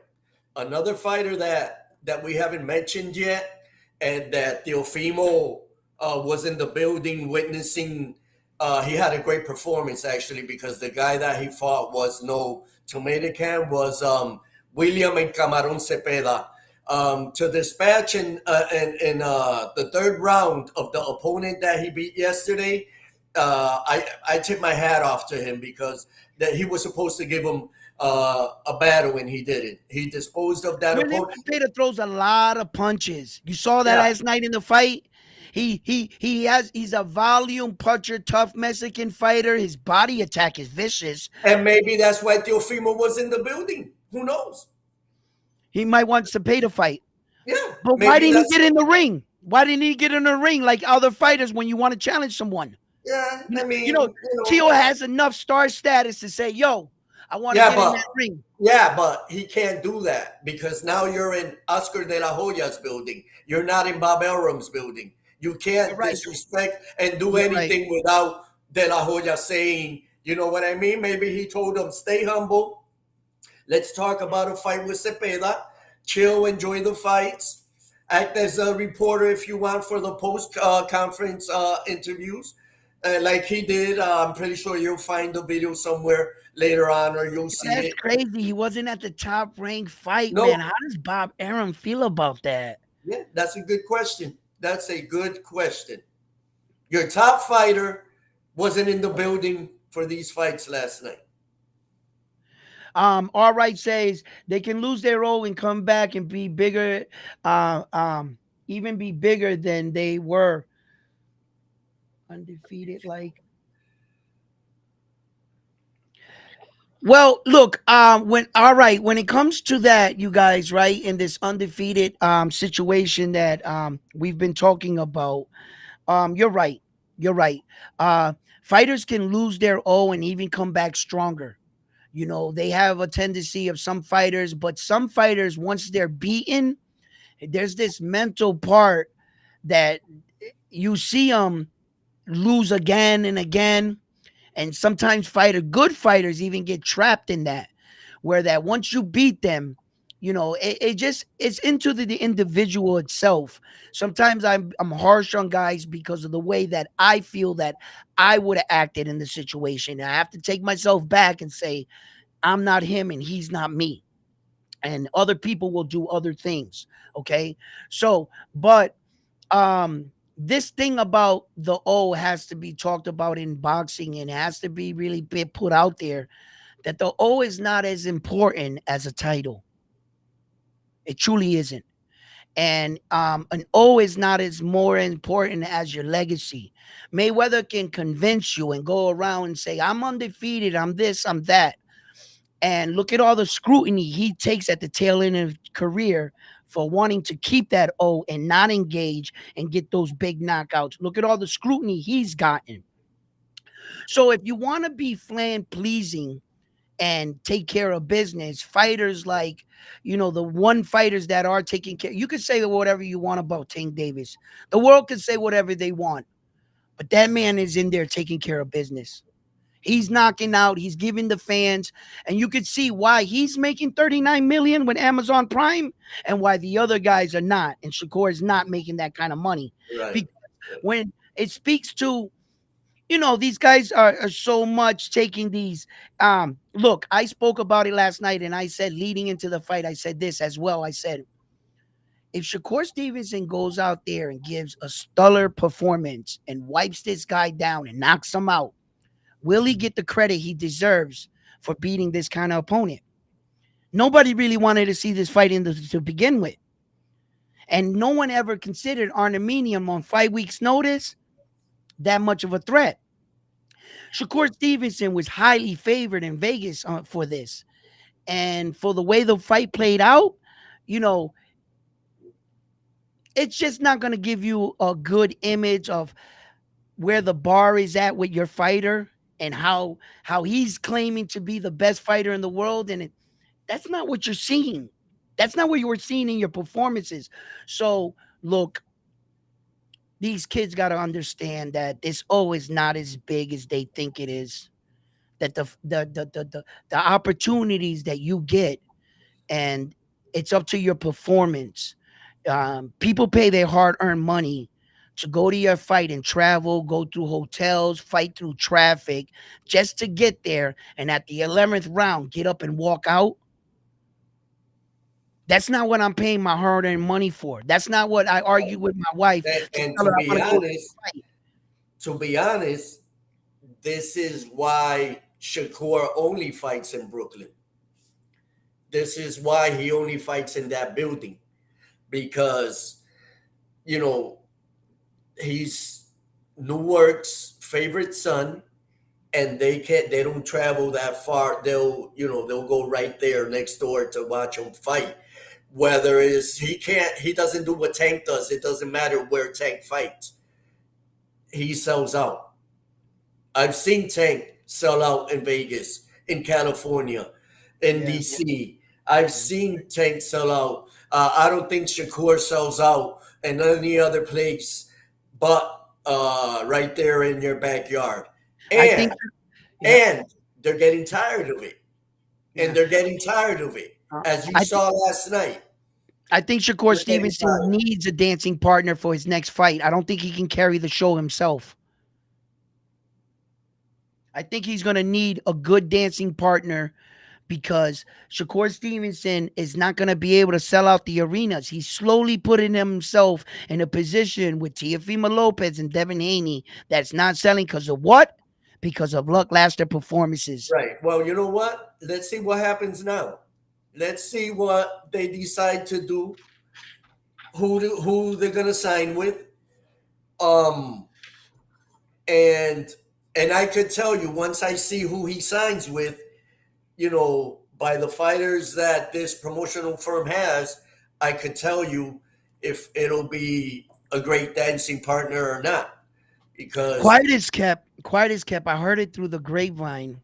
Another fighter that we haven't mentioned yet, and that Teofimo was in the building witnessing. He had a great performance, actually, because the guy that he fought was no tomato can, was William and Camarón Cepeda. To dispatch in the 3rd round of the opponent that he beat yesterday, I tip my hat off to him, because that he was supposed to give him a battle and he didn't. He disposed of that opponent. Cepeda throws a lot of punches. You saw that last night in the fight. He's a volume puncher, tough Mexican fighter. His body attack is vicious. And maybe that's why Teofimo was in the building. Who knows? He might want to pay to fight. Yeah, But why maybe didn't he that's get in the ring? Why didn't he get in the ring like other fighters when you want to challenge someone? yeah. You know, I you mean, know, Tio has enough star status to say, "Yo, I want to yeah, get in but that ring." he can't do that because now you're in Oscar de la Hoya's building. You're not in Bob Arum's building. You You're can't right. disrespect and do You're right. anything without de la Hoya saying, you know what I mean? Maybe he told him, stay humble. Let's talk about a fight with Cepeda. Chill, enjoy the fights. Act as a reporter if you want for the post conference interviews, like he did. I'm pretty sure you'll find the video somewhere later on, or you'll Yo, see that's it. crazy. He wasn't at the top ranked fight, man. No, How does Bob Arum feel about that? yeah, that's a good question. That's a good question. Your top fighter wasn't in the building for these fights last night. All right says they can lose their role and come back and be bigger, uh, um, even be bigger than they were undefeated. Like, well, look, when it comes to that, you guys, right, in this undefeated situation that we've been talking about, you're right. You're right. Uh, Fighters can lose their O and even come back stronger. You know, they have a tendency of some fighters, but some fighters, once they're beaten, there's this mental part that you see them lose again and again. And sometimes good fighters even get trapped in that, where that once you beat them, you know, it's into the individual itself. Sometimes I'm harsh on guys because of the way that I feel that I would have acted in the situation. I have to take myself back and say, I'm not him and he's not me. And other people will do other things. Okay. So, but this thing about the O has to be talked about in boxing and has to be really put out there that the O is not as important as a title. It truly isn't. And an O is not as more important as your legacy. Mayweather can convince you and go around and say, I'm undefeated, I'm this, I'm that. And look at all the scrutiny he takes at the tail end of his career for wanting to keep that O and not engage and get those big knockouts. Look at all the scrutiny he's gotten. So if you want to be flan pleasing and take care of business, fighters like, the one fighters that are taking care, you could say whatever you want about Tank Davis. The world can say whatever they want, but that man is in there taking care of business. He's knocking out, he's giving the fans, and you could see why he's making 39 million with Amazon Prime and why the other guys are not. And Shakur is not making that kind of money. Right. Because when it speaks to, these guys are so much taking these. Look, I spoke about it last night and I said, leading into the fight, I said this as well. I said, if Shakur Stevenson goes out there and gives a stellar performance and wipes this guy down and knocks him out, will he get the credit he deserves for beating this kind of opponent? Nobody really wanted to see this fight to begin with. And no one ever considered Arteminium on 5 weeks' notice that much of a threat. Shakur Stevenson was highly favored in Vegas for this. And for the way the fight played out, you know, it's just not going to give you a good image of where the bar is at with your fighter and how he's claiming to be the best fighter in the world, and that's not what you're seeing. That's not what you were seeing in your performances. So look, these kids got to understand that this O is not as big as they think it is. That the opportunities that you get, and it's up to your performance. People pay their hard-earned money to go to your fight and travel, go through hotels, fight through traffic just to get there, and at the 11th round, get up and walk out. That's not what I'm paying my hard-earned money for. That's not what I argue with my wife to And tell her I want to go to the fight. to be honest, this is why Shakur only fights in Brooklyn. This is why he only fights in that building because, you know, He's Newark's favorite son, and they don't travel that far. They'll go right there next door to watch him fight. Whether it is he doesn't do what Tank does. It doesn't matter where Tank fights. He sells out. I've seen Tank sell out in Vegas, in California, in Yeah. DC. I've seen Tank sell out. I don't think Shakur sells out in any other place but right there in your backyard. I think. And Yeah. and they're getting tired of it. And Yeah. they're getting tired of it. As you I think. saw last night, I think Shakur they're getting Stevenson tired. needs a dancing partner for his next fight. I don't think he can carry the show himself. I think he's going to need a good dancing partner because Shakur Stevenson is not going to be able to sell out the arenas. He's slowly putting himself in a position with Teofimo Lopez and Devin Haney that's not selling because of what? Because of lackluster performances. Right. Well, you know what? Let's see what happens now. Let's see what they decide to do. Who they're gonna sign with. Um, and I could tell you once I see who he signs with, by the fighters that this promotional firm has, I could tell you if it'll be a great dancing partner or not. Because Quiet is kept. Quiet is kept. I heard it through the grapevine.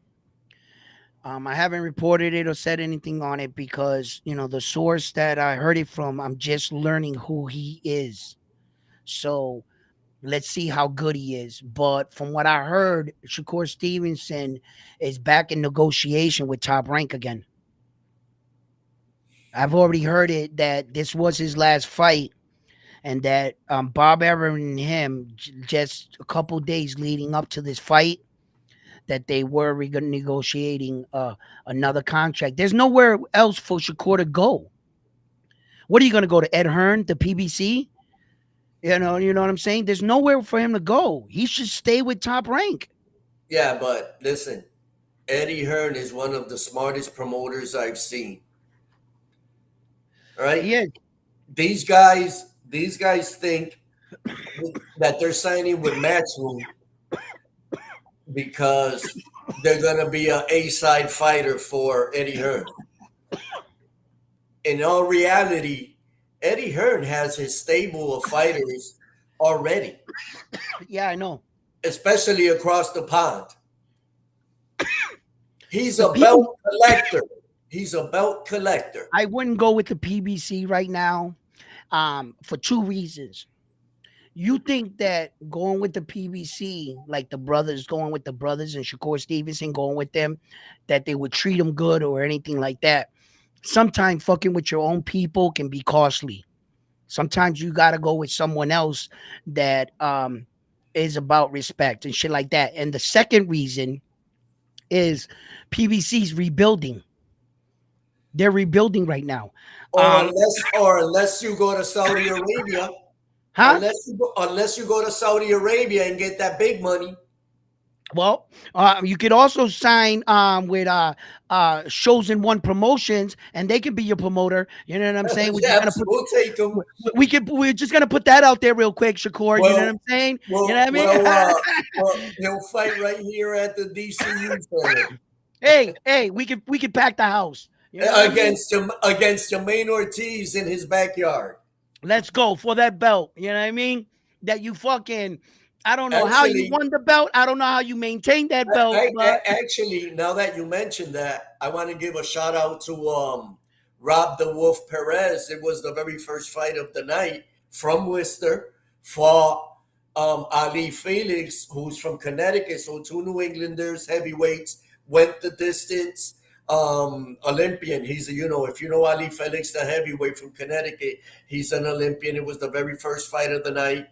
I haven't reported it or said anything on it because the source that I heard it from. I'm just learning who he is. So let's see how good he is. But from what I heard, Shakur Stevenson is back in negotiation with Top Rank again. I've already heard it that this was his last fight, and that Bob Arum and him just a couple days leading up to this fight that they were negotiating another contract. There's nowhere else for Shakur to go. What are you going to go to Ed Hearn, the PBC? You know what I'm saying? There's nowhere for him to go. He should stay with Top Rank. yeah, but listen, Eddie Hearn is one of the smartest promoters I've seen. All right, He is. these guys think that they're signing with Matchroom because they're gonna be an A-side fighter for Eddie Hearn. In all reality, Eddie Hearn has his stable of fighters already, Yeah, I know. especially across the pond. He's The a people. belt collector. He's a belt collector. I wouldn't go with the PBC right now, for two reasons. You think that going with the PBC, like the brothers going with the brothers and Shakur Stevenson going with them, that they would treat them good or anything like that. Sometimes fucking with your own people can be costly. Sometimes you got to go with someone else that is about respect and shit like that. And the second reason is PBC's rebuilding. They're rebuilding right now. Or Um, unless you go to Saudi Arabia, huh? unless you go to Saudi Arabia and get that big money. Well, you could also sign with Showzen1 Promotions, and they can be your promoter. You know what I'm saying? We're just Yeah, gonna put we'll take them. we're just gonna put that out there real quick, Shakur. You know what Well, I'm saying? You know well, what I mean? well, he'll fight right here at the DCU Center Hey, we can pack the house. You know what I mean? against Jermaine Ortiz in his backyard. Let's go for that belt. You know what I mean? That you fucking. I don't know how you Actually, won the belt. I don't know how you maintained that belt, but actually, now that you mentioned that, I want to give a shout out to Rob the Wolf Perez. It was the very first fight of the night from Worcester. Fought Ali Felix, who's from Connecticut. So two New Englanders, heavyweights, went the distance. Olympian. He's if you know Ali Felix, the heavyweight from Connecticut, he's an Olympian. It was the very first fight of the night.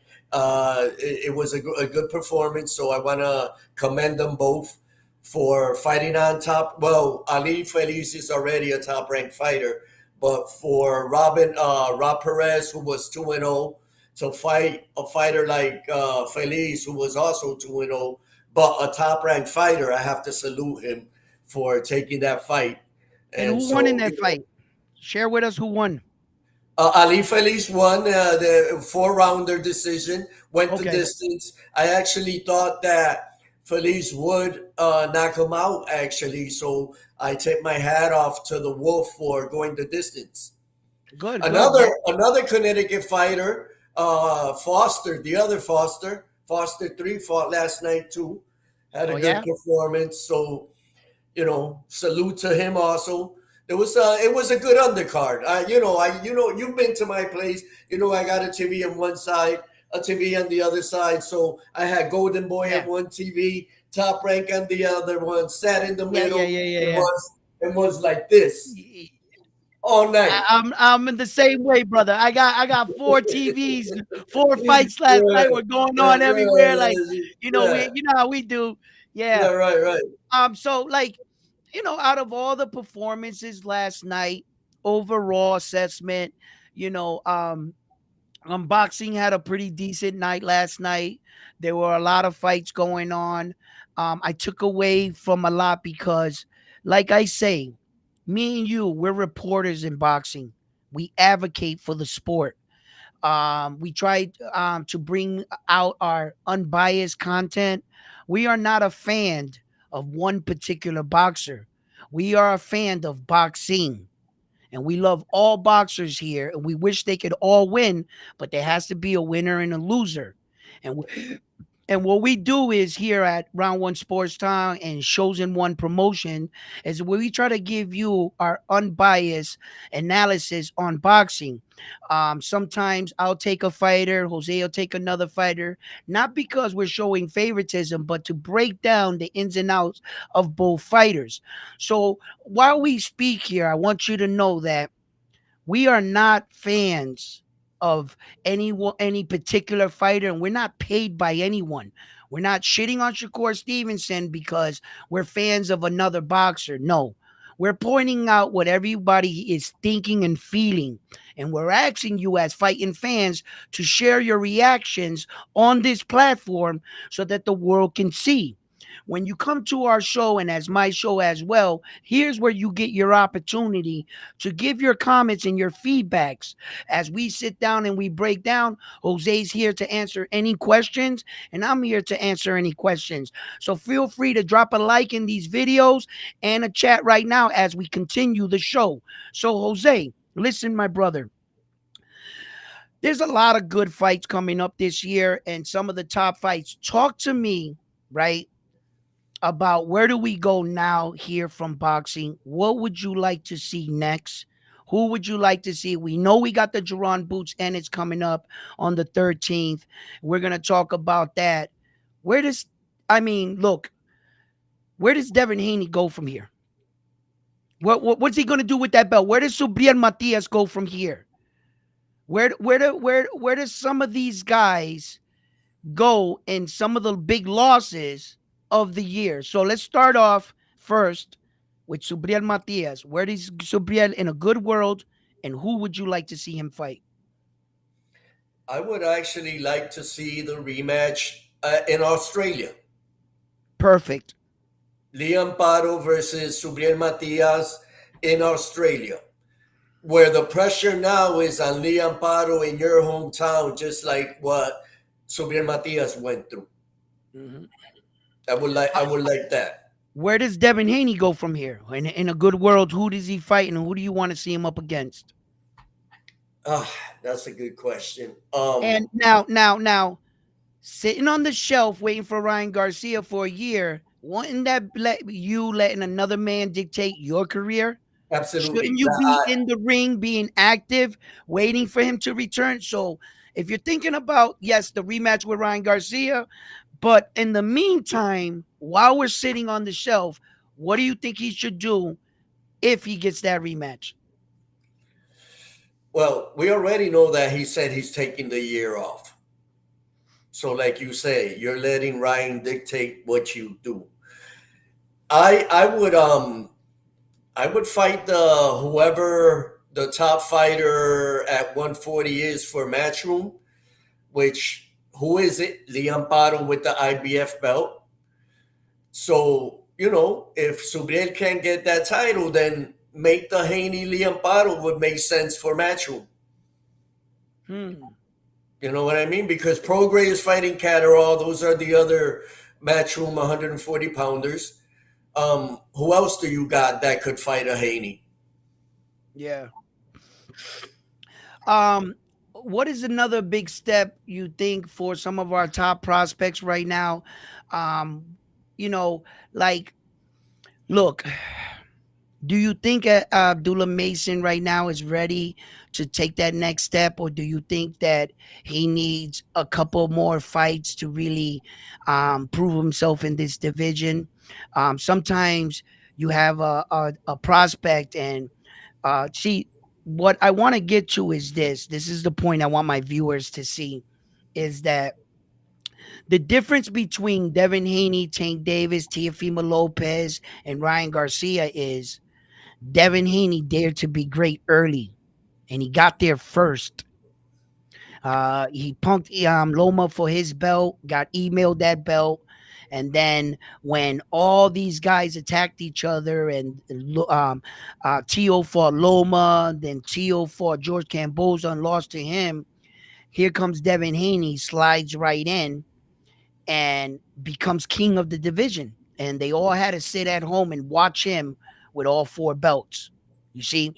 It was a good performance, so I want to commend them both for fighting on top. Well, Ali Feliz is already a top ranked fighter, but for Rob Perez, who was 2-0, to fight a fighter like Feliz, who was also 2-0, but a top ranked fighter, I have to salute him for taking that fight. and And who won in so, that fight? Share with us who won. Ali Feliz won the four-rounder decision, went to Okay, distance. I actually thought that Feliz would knock him out, actually. So I tip my hat off to the Wolf for going the distance. good, good. Another Connecticut fighter, Foster, the other Foster, Foster 3 fought last night too. Had a Oh good yeah, performance. So salute to him also. It was a good undercard. You've been to my place. I got a TV on one side, a TV on the other side. So I had Golden Boy on yeah, one TV, Top Rank on the other one, sat in the yeah, yeah, middle, yeah, yeah, and yeah. was like this all night. I'm in the same way, brother. I got four TVs, four fights last Yeah, night. We're going yeah, on everywhere. Like, yeah, you know how we do. yeah, Yeah. right, right. So like, out of all the performances last night, overall assessment, you know, boxing had a pretty decent night last night. There were a lot of fights going on. I took away from a lot because, like I say, me and you, we're reporters in boxing. We advocate for the sport. We try to bring out our unbiased content. We are not a fan of one particular boxer. We are a fan of boxing. And we love all boxers here, and we wish they could all win, but there has to be a winner and a loser. And and what we do is here at Round One Sports Town and Showzen1 Promotion is where we try to give you our unbiased analysis on boxing. Sometimes I'll take a fighter, Jose will take another fighter, not because we're showing favoritism, but to break down the ins and outs of both fighters. So while we speak here, I want you to know that we are not fans of any particular fighter, and we're not paid by anyone. We're not shitting on Shakur Stevenson because we're fans of another boxer. No. We're pointing out what everybody is thinking and feeling. And we're asking you, as fighting fans, to share your reactions on this platform so that the world can see. When you come to our show, and as my show as well, here's where you get your opportunity to give your comments and your feedbacks. As we sit down and we break down, Jose's here to answer any questions, and I'm here to answer any questions. So feel free to drop a like in these videos and a chat right now as we continue the show. So, Jose, listen, my brother. There's a lot of good fights coming up this year, and some of the top fights. Talk to me, right, about where do we go now here from boxing? What would you like to see next? Who would you like to see? We know we got the Jerron Boots and it's coming up on the 13th. We're going to talk about that. Where does, I mean, look, where does Devin Haney go from here? What's he going to do with that belt? Where does Subriel Matias go from here? Where does some of these guys go in some of the big losses of the year? So let's start off first with Subriel Matias. Where is Subriel in a good world, and who would you like to see him fight? I would actually like to see the rematch in Australia. Perfect. Liam Paro versus Subriel Matias in Australia, where the pressure now is on Liam Paro in your hometown, just like what Subriel Matias went through. Mhm. I would like that. Where does Devin Haney go from here? In a good world, who does he fight, and who do you want to see him up against? Ah, that's a good question. And now, sitting on the shelf waiting for Ryan Garcia for a year, wouldn't that let you letting another man dictate your career? Absolutely. Shouldn't you be in the ring, being active, waiting for him to return? So, if you're thinking about, yes, the rematch with Ryan Garcia, but in the meantime, while we're sitting on the shelf, what do you think he should do if he gets that rematch? Well, we already know that he said he's taking the year off. So, like you say, you're letting Ryan dictate what you do. I would I would fight the whoever the top fighter at 140 is for Matchroom, which who is it? Liam Paro with the IBF belt. So, if Subriel can't get that title, then make the Haney Liam Paro would make sense for Matchroom. Hmm. You know what I mean? Because Prograis is fighting Catterall. Those are the other matchroom 140 pounders. Who else do you got that could fight a Haney? Yeah. Um, what is another big step you think for some of our top prospects right now? Um, you know, like, look, do you think Abdullah Mason right now is ready to take that next step, or do you think that he needs a couple more fights to really prove himself in this division? Sometimes you have a prospect, and see, what I want to get to is this. This is the point I want my viewers to see: is that the difference between Devin Haney, Tank Davis, Teofimo Lopez, and Ryan Garcia is Devin Haney dared to be great early, and he got there first. He punked Loma for his belt, got emailed that belt, and then when all these guys attacked each other, and Tio fought Loma, then Tio fought George Camboza and lost to him. Here comes Devin Haney, slides right in and becomes king of the division. And they all had to sit at home and watch him with all four belts. You see?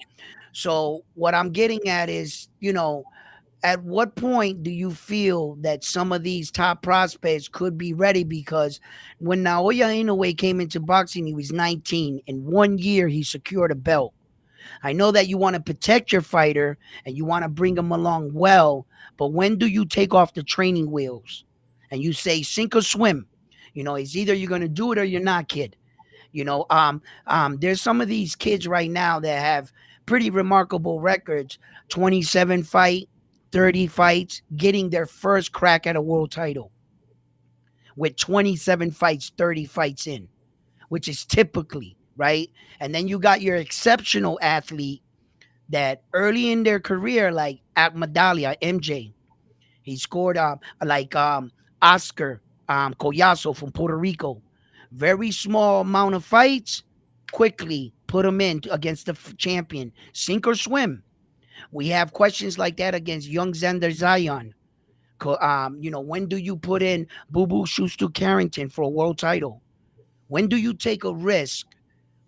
So what I'm getting at is, at what point do you feel that some of these top prospects could be ready? Because when Naoya Inoue came into boxing, he was 19. In 1 year, he secured a belt. I know that you want to protect your fighter and you want to bring him along well, but when do you take off the training wheels and you say sink or swim? It's either you're going to do it or you're not, kid. There's some of these kids right now that have pretty remarkable records: 27 fight, 30 fights, getting their first crack at a world title with 27 fights, 30 fights in, which is typically right. And then you got your exceptional athlete that early in their career, like at Medalia, MJ, he scored like Oscar Collazo from Puerto Rico. Very small amount of fights, quickly put him in against the champion. Sink or swim. We have questions like that against young Xander Zion. When do you put in Boo Boo Schuster Carrington for a world title? When do you take a risk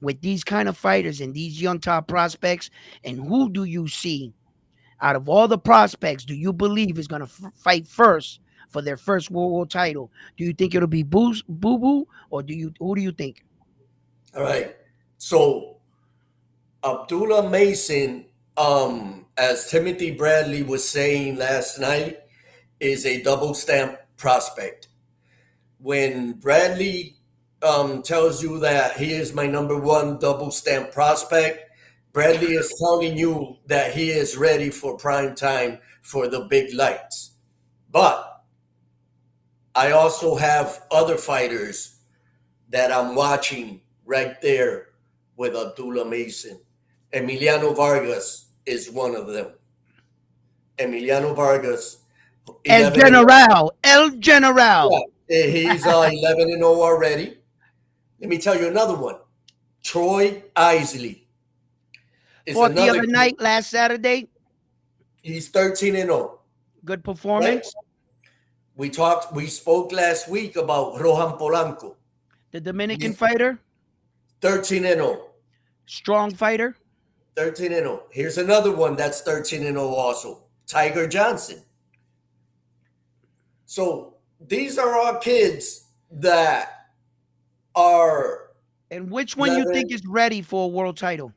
with these kind of fighters and these young top prospects? And who do you see out of all the prospects do you believe is going to fight first for their first world title? Do you think it'll be Boo Boo, or who do you think? All right. So Abdullah Mason, as Timothy Bradley was saying last night, is a double stamp prospect. When Bradley tells you that he is my number one double stamp prospect, Bradley is telling you that he is ready for prime time for the big lights. But I also have other fighters that I'm watching right there with Abdullah Mason. Emiliano Vargas is one of them. Emiliano Vargas, El 11 and 0. General, El Yeah, General. he's 11 and 0 already. Let me tell you another one. Troy Isley is Fought the another other kid. night, last Saturday. He's 13 and 0, Good right? performance. We spoke last week about Rohan Polanco. The Dominican He's fighter, 13 and 0. strong fighter. 13 and 0. Here's another one that's 13 and 0 also. Tiger Johnson. So these are all kids that are And which one you think 11. is ready for a world title?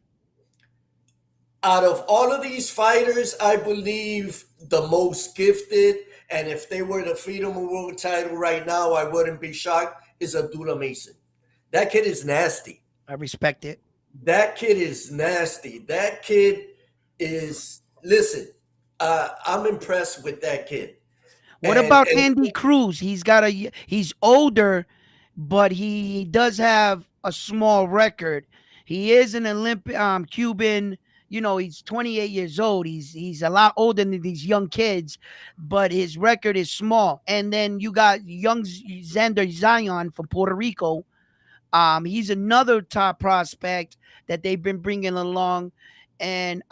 Out of all of these fighters, I believe the most gifted, and if they were to feed him a world title right now, I wouldn't be shocked, is Abdullah Mason. That kid is nasty. I respect it. That kid is nasty. That kid is, listen, I'm impressed with that kid. What about Andy Cruz? He's older, but he does have a small record. He is an Olympic Cuban. He's 28 years old. He's a lot older than these young kids, but his record is small. And then you got young Xander Zion from Puerto Rico. He's another top prospect that they've been bringing along, and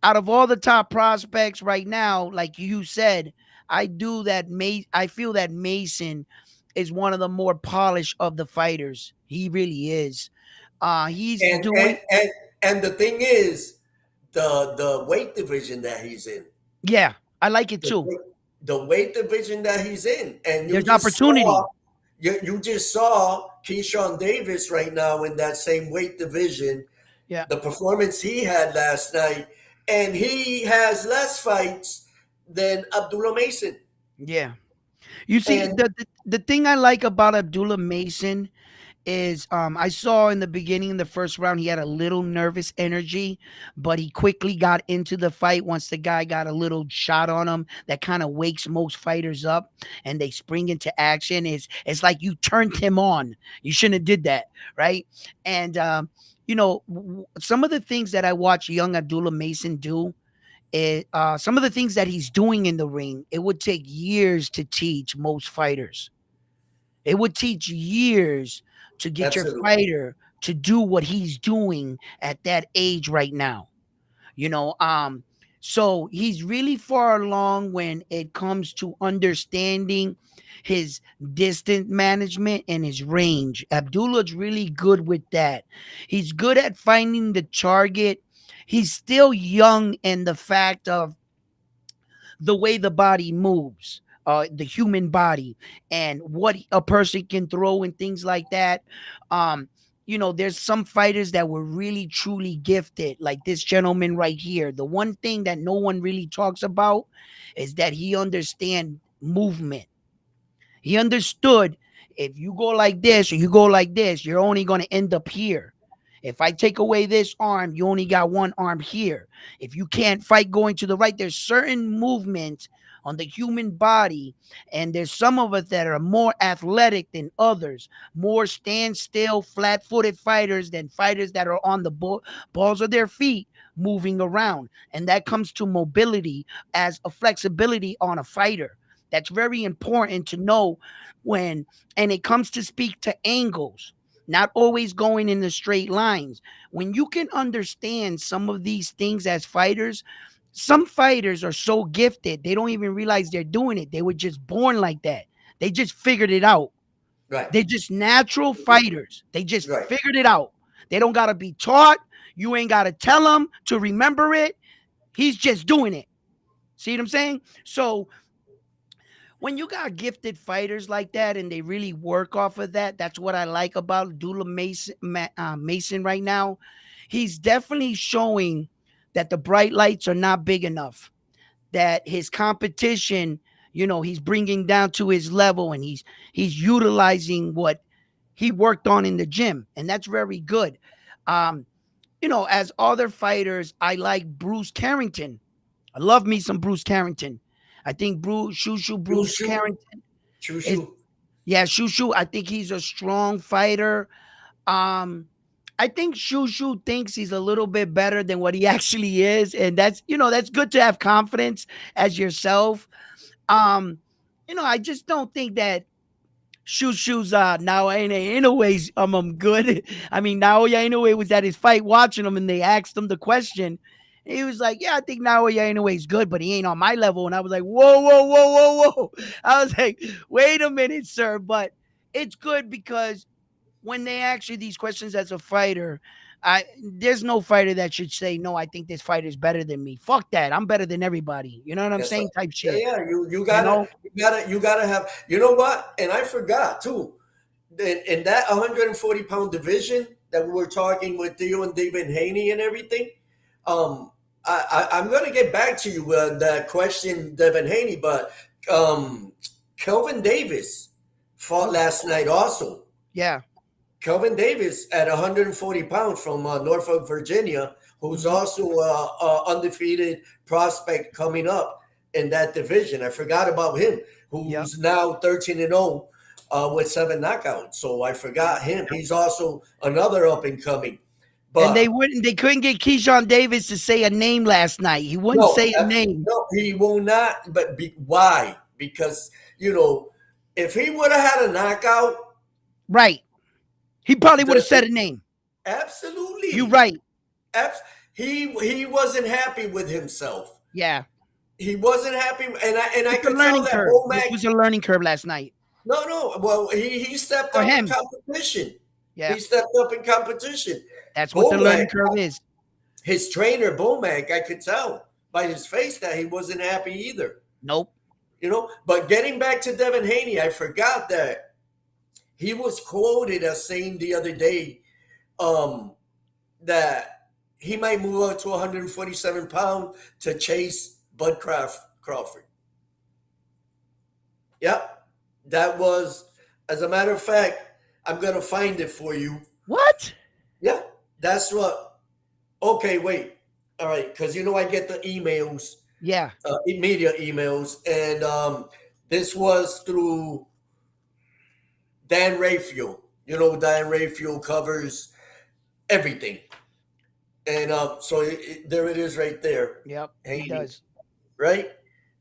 out of all the top prospects right now, like you said, I feel that Mason is one of the more polished of the fighters. He really is. He's And and doing and and the thing is, the weight division that he's in, yeah, I like it the too. weight, the weight division that he's in, and There's opportunity. you just saw Keyshawn Davis right now in that same weight division. Yeah, The performance he had last night, and he has less fights than Abdullah Mason. yeah. You see, And the thing I like about Abdullah Mason is I saw in the beginning in the first round he had a little nervous energy, but he quickly got into the fight once the guy got a little shot on him that kind of wakes most fighters up and they spring into action. It's like you turned him on. You shouldn't have did that, right? And some of the things that I watch young Abdullah Mason do, some of the things that he's doing in the ring, it would take years to teach most fighters. It would teach years to get your absolutely, fighter to do what he's doing at that age right now. You know, so he's really far along when it comes to understanding his distance management and his range. Abdullah's really good with that. He's good at finding the target. He's still young in the fact of the way the body moves, the human body, and what a person can throw and things like that. Um, there's some fighters that were really truly gifted, like this gentleman right here. The one thing that no one really talks about is that he understands movement. He understood if you go like this or you go like this, you're only going to end up here. If I take away this arm, you only got one arm here. If you can't fight going to the right, there's certain movements on the human body, and there's some of us that are more athletic than others, more stand still, flat footed fighters than fighters that are on the balls of their feet moving around. And that comes to mobility as a flexibility on a fighter. That's very important to know when, and it comes to speak to angles, not always going in the straight lines. When you can understand some of these things as fighters, some fighters are so gifted, they don't even realize they're doing it. They were just born like that. They just figured it out. right, They're just natural fighters. They just right. figured it out. They don't got to be taught. You ain't got to tell them to remember it. He's just doing it. See what I'm saying? So when you got gifted fighters like that and they really work off of that, that's what I like about Dula Mason right now. He's definitely showing that the bright lights are not big enough, that his competition, he's bringing down to his level, and he's utilizing what he worked on in the gym, and that's very good. Um, as other fighters, I like Bruce Carrington. I love me some Bruce Carrington. I think Shoo Bruce shoo, Carrington shoo is, shoo. yeah, Shushu. I think he's a strong fighter. Um, I think Shushu thinks he's a little bit better than what he actually is, and that's good to have confidence as yourself. Um, I just don't think that Shushu's now in a ways good. I mean, Naoya Inoue was at his fight watching him, and they asked him the question. He was like, "Yeah, I think Naoya Inoue is good, but he ain't on my level." And I was like, "Whoa, whoa, whoa, whoa, whoa!" I was like, "Wait a minute, sir." But it's good because when they ask you these questions as a fighter, there's no fighter that should say, "No, I think this fighter is better than me." Fuck that. I'm better than everybody. You know what I'm Yes, sir. saying? Type Yeah, shit. yeah. You You gotta know? you gotta have. You know what? And I forgot too. In that 140-pound division that we were talking with Theo and David Haney and everything, um, I'm going to get back to you with that question, Devin Haney, but Kelvin Davis fought Mm, last night also. yeah. Kelvin Davis at 140 pounds from Norfolk, Virginia, who's Hmm. also undefeated prospect coming up in that division. I forgot about him, Yep. who's now 13 and 0 with 7 knockouts. So I forgot Yep. him. He's also another up and coming. And But they couldn't get Keyshawn Davis to say a name last night. He wouldn't no, say a name. no, he will not. But why? Because if he would have had a knockout, Right. He probably would have the, said a name. You absolutely. right. he wasn't happy with himself. Yeah. He wasn't happy, and I It's a could tell learning that curve. This Womack. was a learning curve last night No. Well, he stepped for up in him. competition. Yeah. He stepped up in competition. That's what the Womack, learning curve is. his trainer Womack, I could tell by his face that he wasn't happy either. Nope. But getting back to Devin Haney, I forgot that he was quoted as saying the other day um, that he might move up to 147 pounds to chase Crawford. Yep, that was, as a matter of fact, I'm gonna find it for you. What? Yeah, that's what. Okay, wait. All right, because I get the emails, Yeah. media emails, and this was through Dan Rayfield. Dan Rayfield covers everything, and so there it is right there, Yep. He Haney, does. right?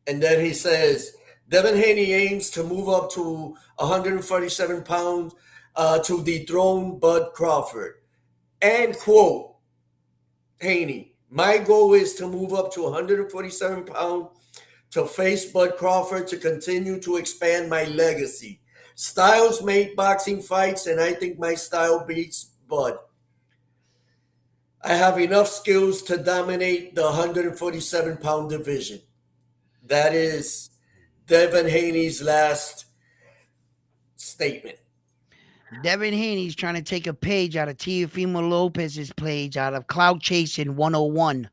And then he says Devin Haney aims to move up to 147 pounds to dethrone Bud Crawford. And quote Haney, my goal is to move up to 147 pounds to face Bud Crawford to continue to expand my legacy. Styles made boxing fights, and I think my style beats Bud. I have enough skills to dominate the 147-pound division. That is Devin Haney's last statement. Devin Haney's trying to take a page out of Teofimo Lopez's page out of Cloud Chasing 101.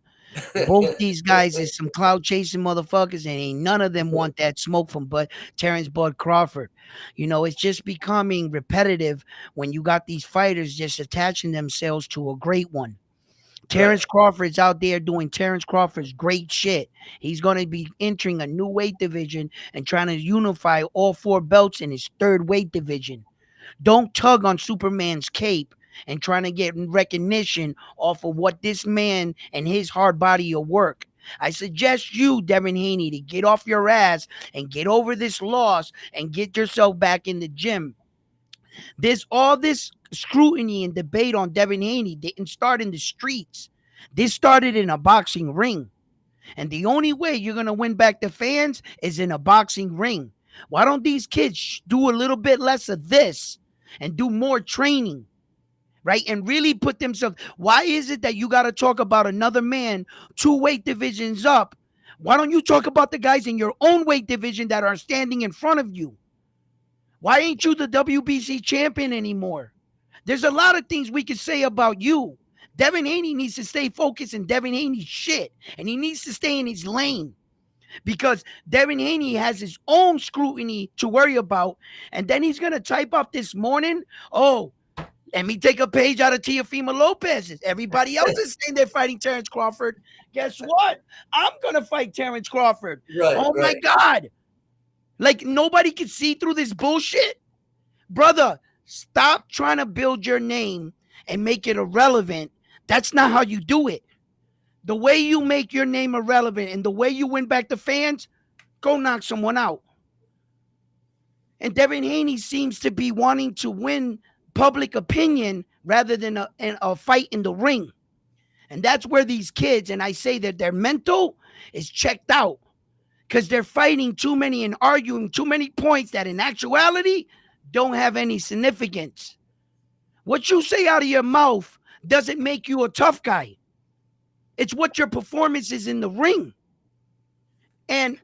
Both these guys is some cloud chasing motherfuckers, and ain't none of them want that smoke from Terrence Bud Crawford. It's just becoming repetitive when you got these fighters just attaching themselves to a great one. Right. Terrence Crawford's out there doing Terrence Crawford's great shit. He's going to be entering a new weight division and trying to unify all four belts in his third weight division. Don't tug on Superman's cape and trying to get recognition off of what this man and his hard body of work. I suggest you, Devin Haney, to get off your ass and get over this loss and get yourself back in the gym. All this scrutiny and debate on Devin Haney didn't start in the streets. This started in a boxing ring. And the only way you're going to win back the fans is in a boxing ring. Why don't these kids do a little bit less of this and do more training, right? And really put themselves. Why is it that you got to talk about another man 2 weight divisions up? Why don't you talk about the guys in your own weight division that are standing in front of you? Why ain't you the WBC champion anymore? There's a lot of things we could say about you. Devin Haney needs to stay focused in Devin Haney's shit, and he needs to stay in his lane because Devin Haney has his own scrutiny to worry about. And then he's going to type up this morning, oh, let me take a page out of Teofimo Lopez's. Everybody else is saying they're fighting Terrence Crawford. Guess what? I'm going to fight Terrence Crawford. Right, Oh, my right. God. Like, nobody can see through this bullshit? Brother, stop trying to build your name and make it irrelevant. That's not how you do it. The way you make your name irrelevant and the way you win back the fans, go knock someone out. And Devin Haney seems to be wanting to win public opinion rather than a fight in the ring. And that's where these kids, and I say that their mental is checked out because they're fighting too many and arguing too many points that in actuality don't have any significance. What you say out of your mouth doesn't make you a tough guy. It's what your performance is in the ring. And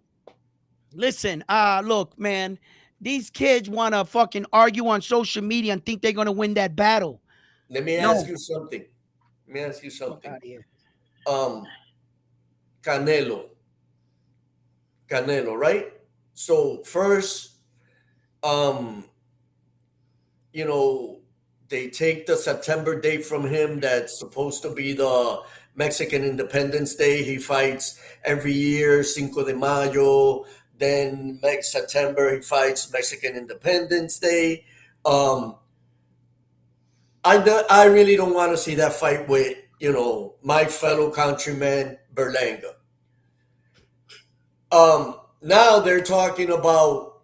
listen, look, man, these kids want to fucking argue on social media and think they're going to win that battle. Let me No. ask you something. Let me ask you Fuck something. out of here. Um, Canelo. Canelo, right? So first, um, you know, they take the September date from him that's supposed to be the Mexican Independence Day. He fights every year, Cinco de Mayo. Then next September, he fights Mexican Independence Day. Um, I really don't want to see that fight with, my fellow countryman, Berlanga. Now they're talking about,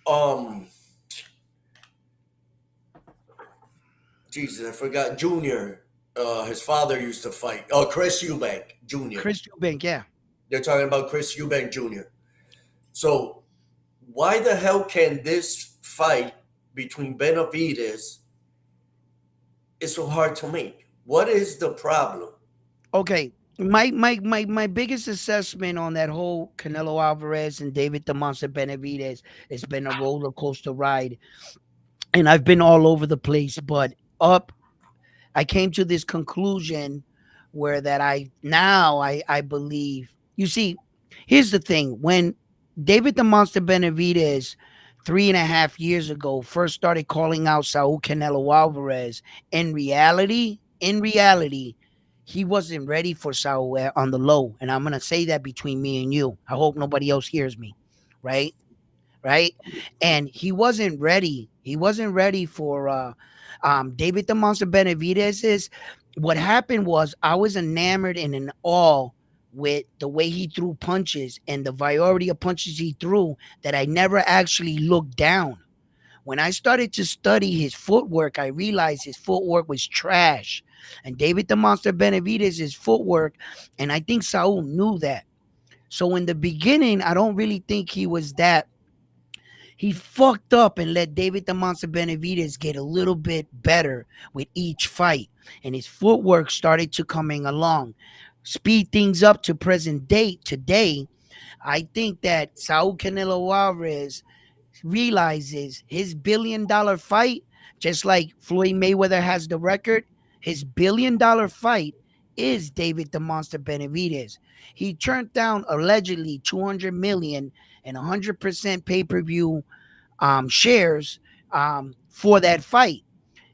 um, Jesus, I forgot, Junior. His father used to fight. Oh, Chris Eubank Jr. Chris Eubank, yeah. They're talking about Chris Eubank Jr. So why the hell can this fight between Benavides is so hard to make? What is the problem? Okay. My biggest assessment on that whole Canelo Alvarez and David the Monster Benavidez, it's been a roller coaster ride. And I've been all over the place, but up I came to this conclusion where that I believe. You see, here's the thing: when David the Monster Benavidez 3.5 years ago first started calling out Saul Canelo Alvarez, in reality, he wasn't ready for Saul on the low, and I'm gonna say that between me and you. I hope nobody else hears me, right? Right? And he wasn't ready. He wasn't ready for David the Monster Benavidez. Is what happened was I was enamored and in awe with the way he threw punches and the variety of punches he threw that I never actually looked down. When I started to study his footwork, I realized his footwork was trash. And David the Monster Benavidez, his footwork, and I think Saul knew that. So in the beginning, I don't really think he was that. He fucked up and let David the Monster Benavidez get a little bit better with each fight, and his footwork started to coming along. Speed things up to present date today. I think that Saul Canelo Alvarez realizes his $1 billion fight, just like Floyd Mayweather has the record, his $1 billion fight is David the Monster Benavidez. He turned down allegedly 200 million and 100% pay-per-view shares for that fight.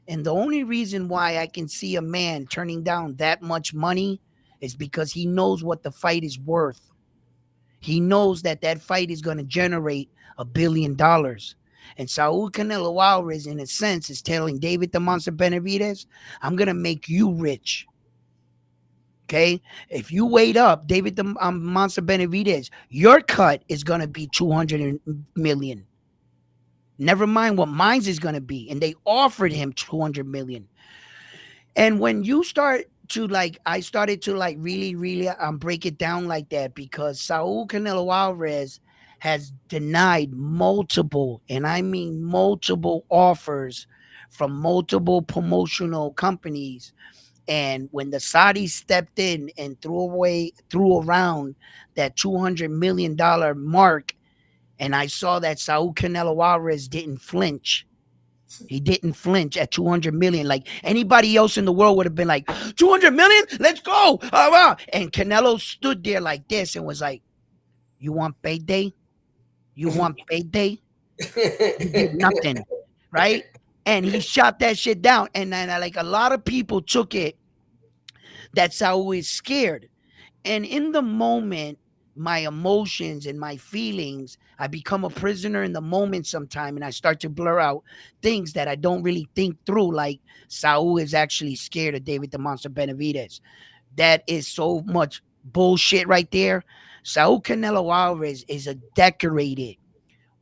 And the only reason why I can see a man turning down that much money is because he knows what the fight is worth. He knows that that fight is going to generate $1 billion. And Saul Canelo Alvarez, in a sense, is telling David the Monster Benavidez, I'm going to make you rich. Okay? If you wait up, David the Monster Benavidez, your cut is going to be 200 million. Never mind what mine's is going to be. And they offered him 200 million. And when you start to like, I started to like really break it down like that because Saul Canelo Alvarez has denied multiple, and I mean multiple offers from multiple promotional companies. And when the Saudis stepped in and threw around that $200 million mark, and I saw that Saul Canelo Alvarez didn't flinch. He didn't flinch at 200 million. Like anybody else in the world would have been like, 200 million? Let's go. And Canelo stood there like this and was like, you want payday? You want payday? You get nothing. Right? And he shot that shit down. And then like a lot of people took it that Saul is scared. And in the moment, my emotions and my feelings, I become a prisoner in the moment sometime, and I start to blur out things that I don't really think through. Like Saul is actually scared of David the Monster Benavidez. That is so much bullshit right there. Saul Canelo Alvarez is a decorated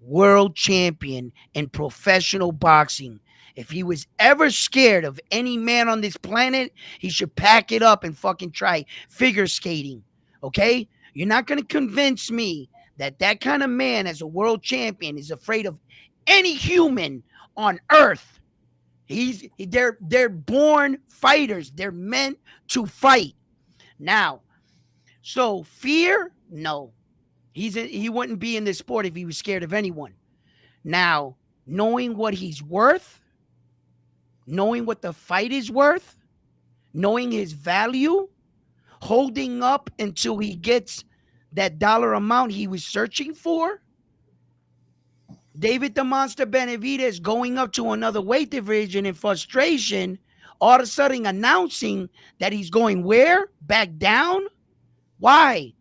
world champion in professional boxing. If he was ever scared of any man on this planet, he should pack it up and fucking try figure skating. Okay? You're not going to convince me that that kind of man as a world champion is afraid of any human on earth. They're born fighters. They're meant to fight. Now, so fear? No. He wouldn't be in this sport if he was scared of anyone. Now, knowing what he's worth, knowing what the fight is worth, knowing his value, holding up until he gets that dollar amount he was searching for. David the Monster Benavidez going up to another weight division in frustration, all of a sudden announcing that he's going where? Back down? Why?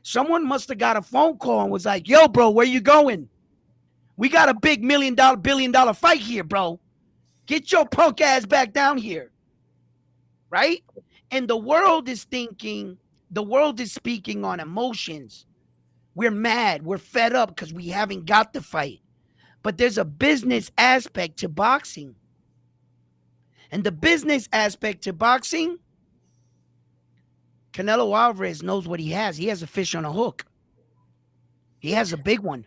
Someone must have got a phone call and was like, yo, bro, where you going? We got a big $1 billion fight here, bro. Get your punk ass back down here. Right? And the world is speaking on emotions. We're mad. We're fed up because we haven't got the fight. But there's a business aspect to boxing. And the business aspect to boxing Canelo Alvarez knows what he has. He has a fish on a hook. He has a big one.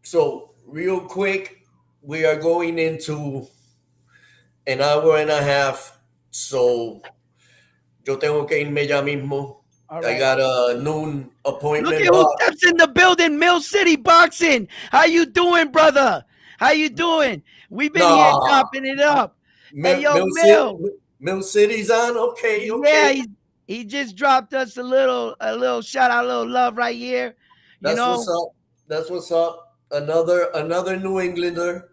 So, real quick, we are going into an hour and a half. So, yo tengo que irme ya mismo. All I right. got a noon Look at appointment, who but steps in the building. Mill City Boxing. How you doing, brother? How you doing? We've been here nah, chopping it up. Hey, yo, Mill City, Mill. Mill City's on. Okay, Yeah, okay. he just dropped us a little shout out, a little love right here. You That's what's know, up. That's what's up. Another New Englander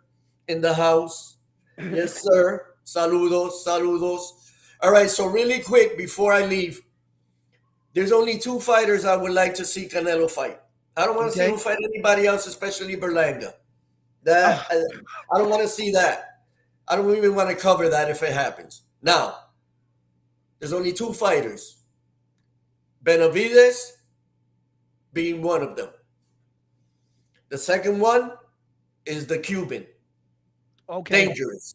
in the house. Yes, sir. Saludos, saludos. All right, so really quick before I leave, there's only two fighters I would like to see Canelo fight. I don't want to see him okay. fight anybody else, especially Berlanga. That I don't want to see that. I don't even want to cover that if it happens. Now, there's only two fighters. Benavides being one of them. The second one is the Cuban. Okay. Dangerous.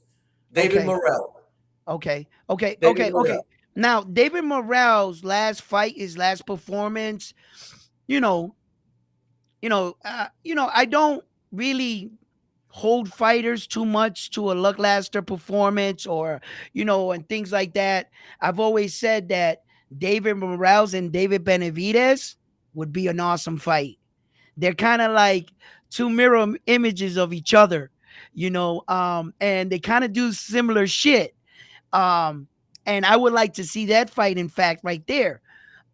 David Okay. Morrell. Okay. Okay. David Okay. Okay. Morrell. Now, David Morrell's last fight, his last performance, you know, I don't really hold fighters too much to a lackluster performance or, and things like that. I've always said that David Morales and David Benavides would be an awesome fight. They're kind of like two mirror images of each other, and they kind of do similar shit. Um, and I would like to see that fight, in fact, right there.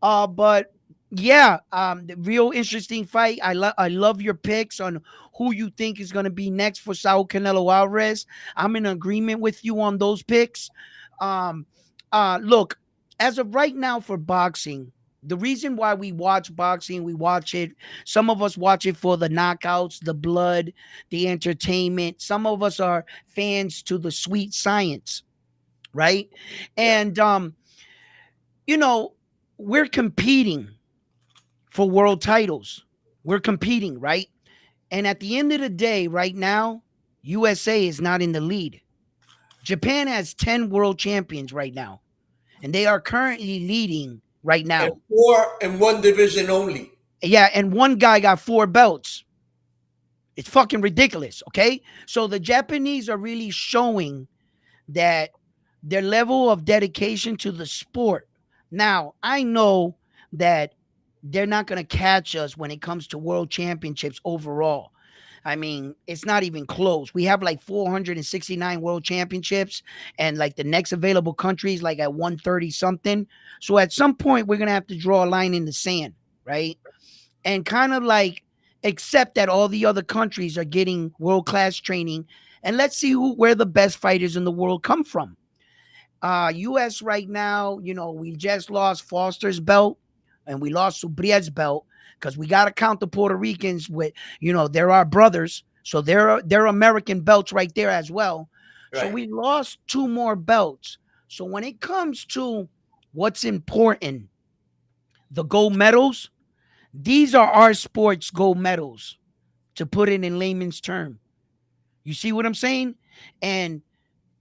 But yeah, the real interesting fight. I love your picks on who you think is going to be next for Saul Canelo Alvarez. I'm in agreement with you on those picks. Um, Look, as of right now for boxing, the reason why we watch boxing, we watch it. Some of us watch it for the knockouts, the blood, the entertainment. Some of us are fans to the sweet science, right? Yeah. And you know, we're competing for world titles. We're competing, right? And at the end of the day, right now, USA is not in the lead. Japan has 10 world champions right now, and they are currently leading right And now. four in one division only. Yeah, and one guy got 4 belts. It's fucking ridiculous, okay? So the Japanese are really showing that their level of dedication to the sport. Now, I know that they're not going to catch us when it comes to world championships overall. I mean, it's not even close. We have like 469 world championships, and like the next available countries like at 130 something. So at some point, we're going to have to draw a line in the sand, right? And kind of like accept that all the other countries are getting world class training, and let's see where the best fighters in the world come from. US right now, we just lost Foster's belt and we lost Subria's belt because we got to count the Puerto Ricans with, they're our brothers. So they're American belts right there as well. So Right. we lost 2 more belts. So when it comes to what's important, the gold medals, these are our sports gold medals, to put it in layman's term. You see what I'm saying? And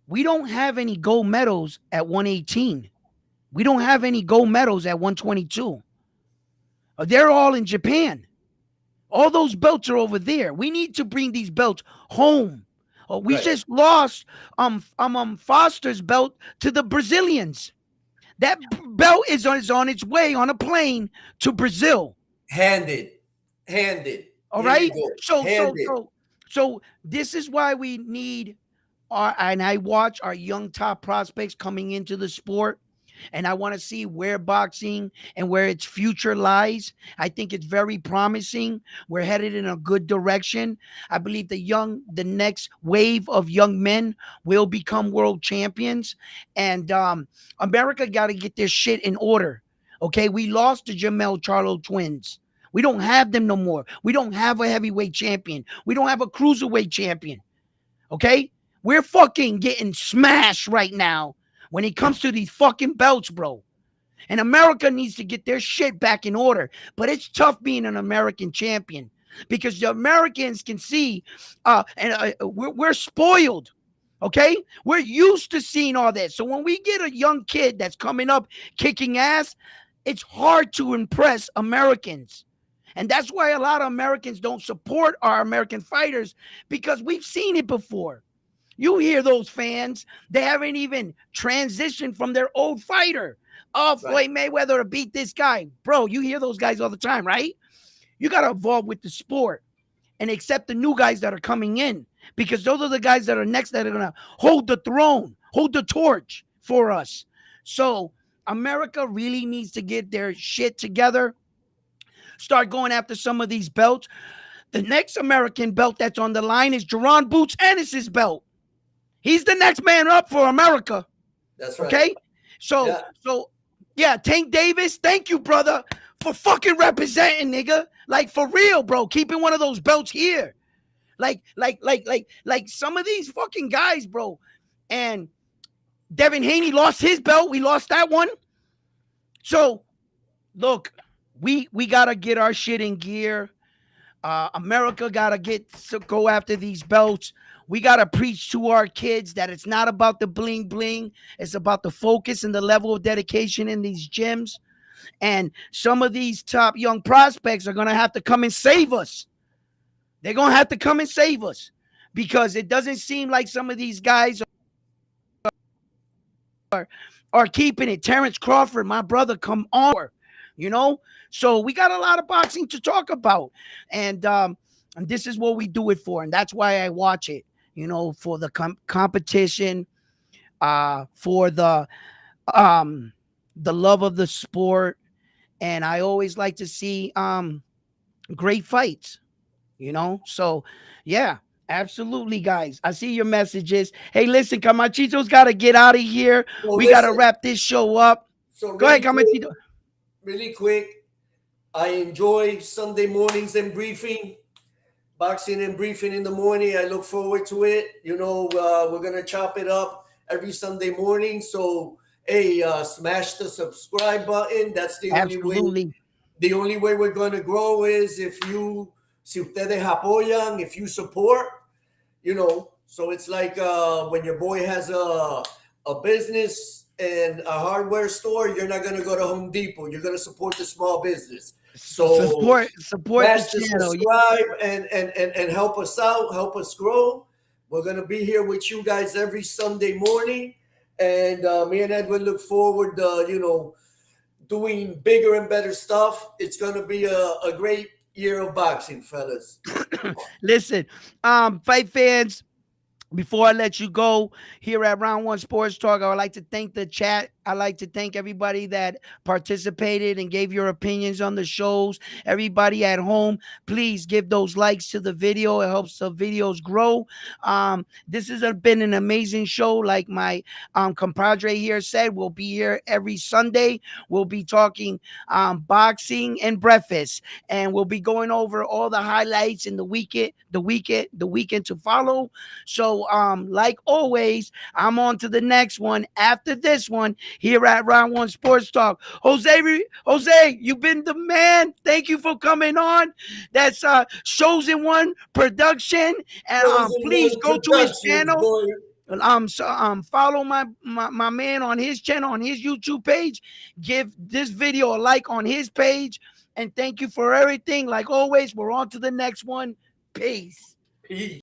we don't have any gold medals at 118. We don't have any gold medals at 122. They're all in Japan. All those belts are over there. We need to bring these belts home. We Right. just lost Foster's belt to the Brazilians. That belt is on its way on a plane to Brazil. Handed. Handed. All Here you right. go. So so Handed. so so this is why we need and I watch our young top prospects coming into the sport, and I want to see where boxing and where its future lies. I think it's very promising. We're headed in a good direction. I believe the next wave of young men will become world champions, and America got to get their shit in order. Okay, we lost the Jamel Charlo twins. We don't have them no more. We don't have a heavyweight champion. We don't have a cruiserweight champion. Okay? We're fucking getting smashed right now when it comes to these fucking belts, bro. And America needs to get their shit back in order. But it's tough being an American champion because the Americans can see, we're spoiled. Okay? We're used to seeing all that. So when we get a young kid that's coming up kicking ass, It's hard to impress Americans. And that's why a lot of Americans don't support our American fighters, because we've seen it before. You hear those fans, they haven't even transitioned from their old fighter. Oh, Right. Floyd Mayweather to beat this guy. Bro, you hear those guys all the time, right? You got to evolve with the sport and accept the new guys that are coming in, because those are the guys that are next that are going to hold the throne, hold the torch for us. So America really needs to get their shit together, start going after some of these belts. The next American belt that's on the line is Jerron Boots Ennis's belt. He's the next man up for America. That's right. Okay? So, Yeah. so yeah, Tank Davis, thank you, brother, for fucking representing, nigga. Like for real, bro. Keeping one of those belts here. Like some of these fucking guys, bro. And Devin Haney lost his belt. We lost that one. So look, we gotta get our shit in gear. America gotta go after these belts. We gotta preach to our kids that it's not about the bling bling. It's about the focus and the level of dedication in these gyms. And some of these top young prospects are gonna have to come and save us. They're gonna have to come and save us, because it doesn't seem like some of these guys are keeping it. Terrence Crawford, my brother, come on, you know. So we got a lot of boxing to talk about, and this is what we do it for, and that's why I watch it. You know, for the competition, for the love of the sport, and I always like to see great fights. You know, so yeah. Absolutely, guys. I see your messages. Hey, listen, Camachito's got to get out of here. So We got to listen. wrap this show up. So Go ahead, Camachito. really quick. I enjoy Sunday mornings and briefing, boxing and briefing in the morning. I look forward to it. You know, we're gonna chop it up every Sunday morning. So, hey, smash the subscribe button. That's the only way. Absolutely. The only way we're gonna grow is if you, si ustedes apoyan, if you support. You know, so it's like when your boy has a business and a hardware store, you're not gonna go to Home Depot. You're gonna support the small business. So Support the smash the channel. subscribe and help us out, help us grow. We're gonna be here with you guys every Sunday morning, and me and Edwin look forward to doing bigger and better stuff. It's gonna be a great year of boxing, fellas. Listen, fight fans, before I let you go here at Round One Sports Talk, I would like to thank the chat. I'd like to thank everybody that participated and gave your opinions on the shows. Everybody at home, please give those likes to the video. It helps the videos grow. This has been an amazing show. Like my compadre here said, we'll be here every Sunday. We'll be talking boxing and breakfast, and we'll be going over all the highlights in the weekend to follow. So, like always, I'm on to the next one after this one here at Round One Sports Talk. Jose, you've been the man. Thank you for coming on. That's Showzen1 production, and Chosen please One go to his Productions, channel. boy. Follow my man on his channel, on his YouTube page. Give this video a like on his page, and thank you for everything. Like always, we're on to the next one. Peace. Peace.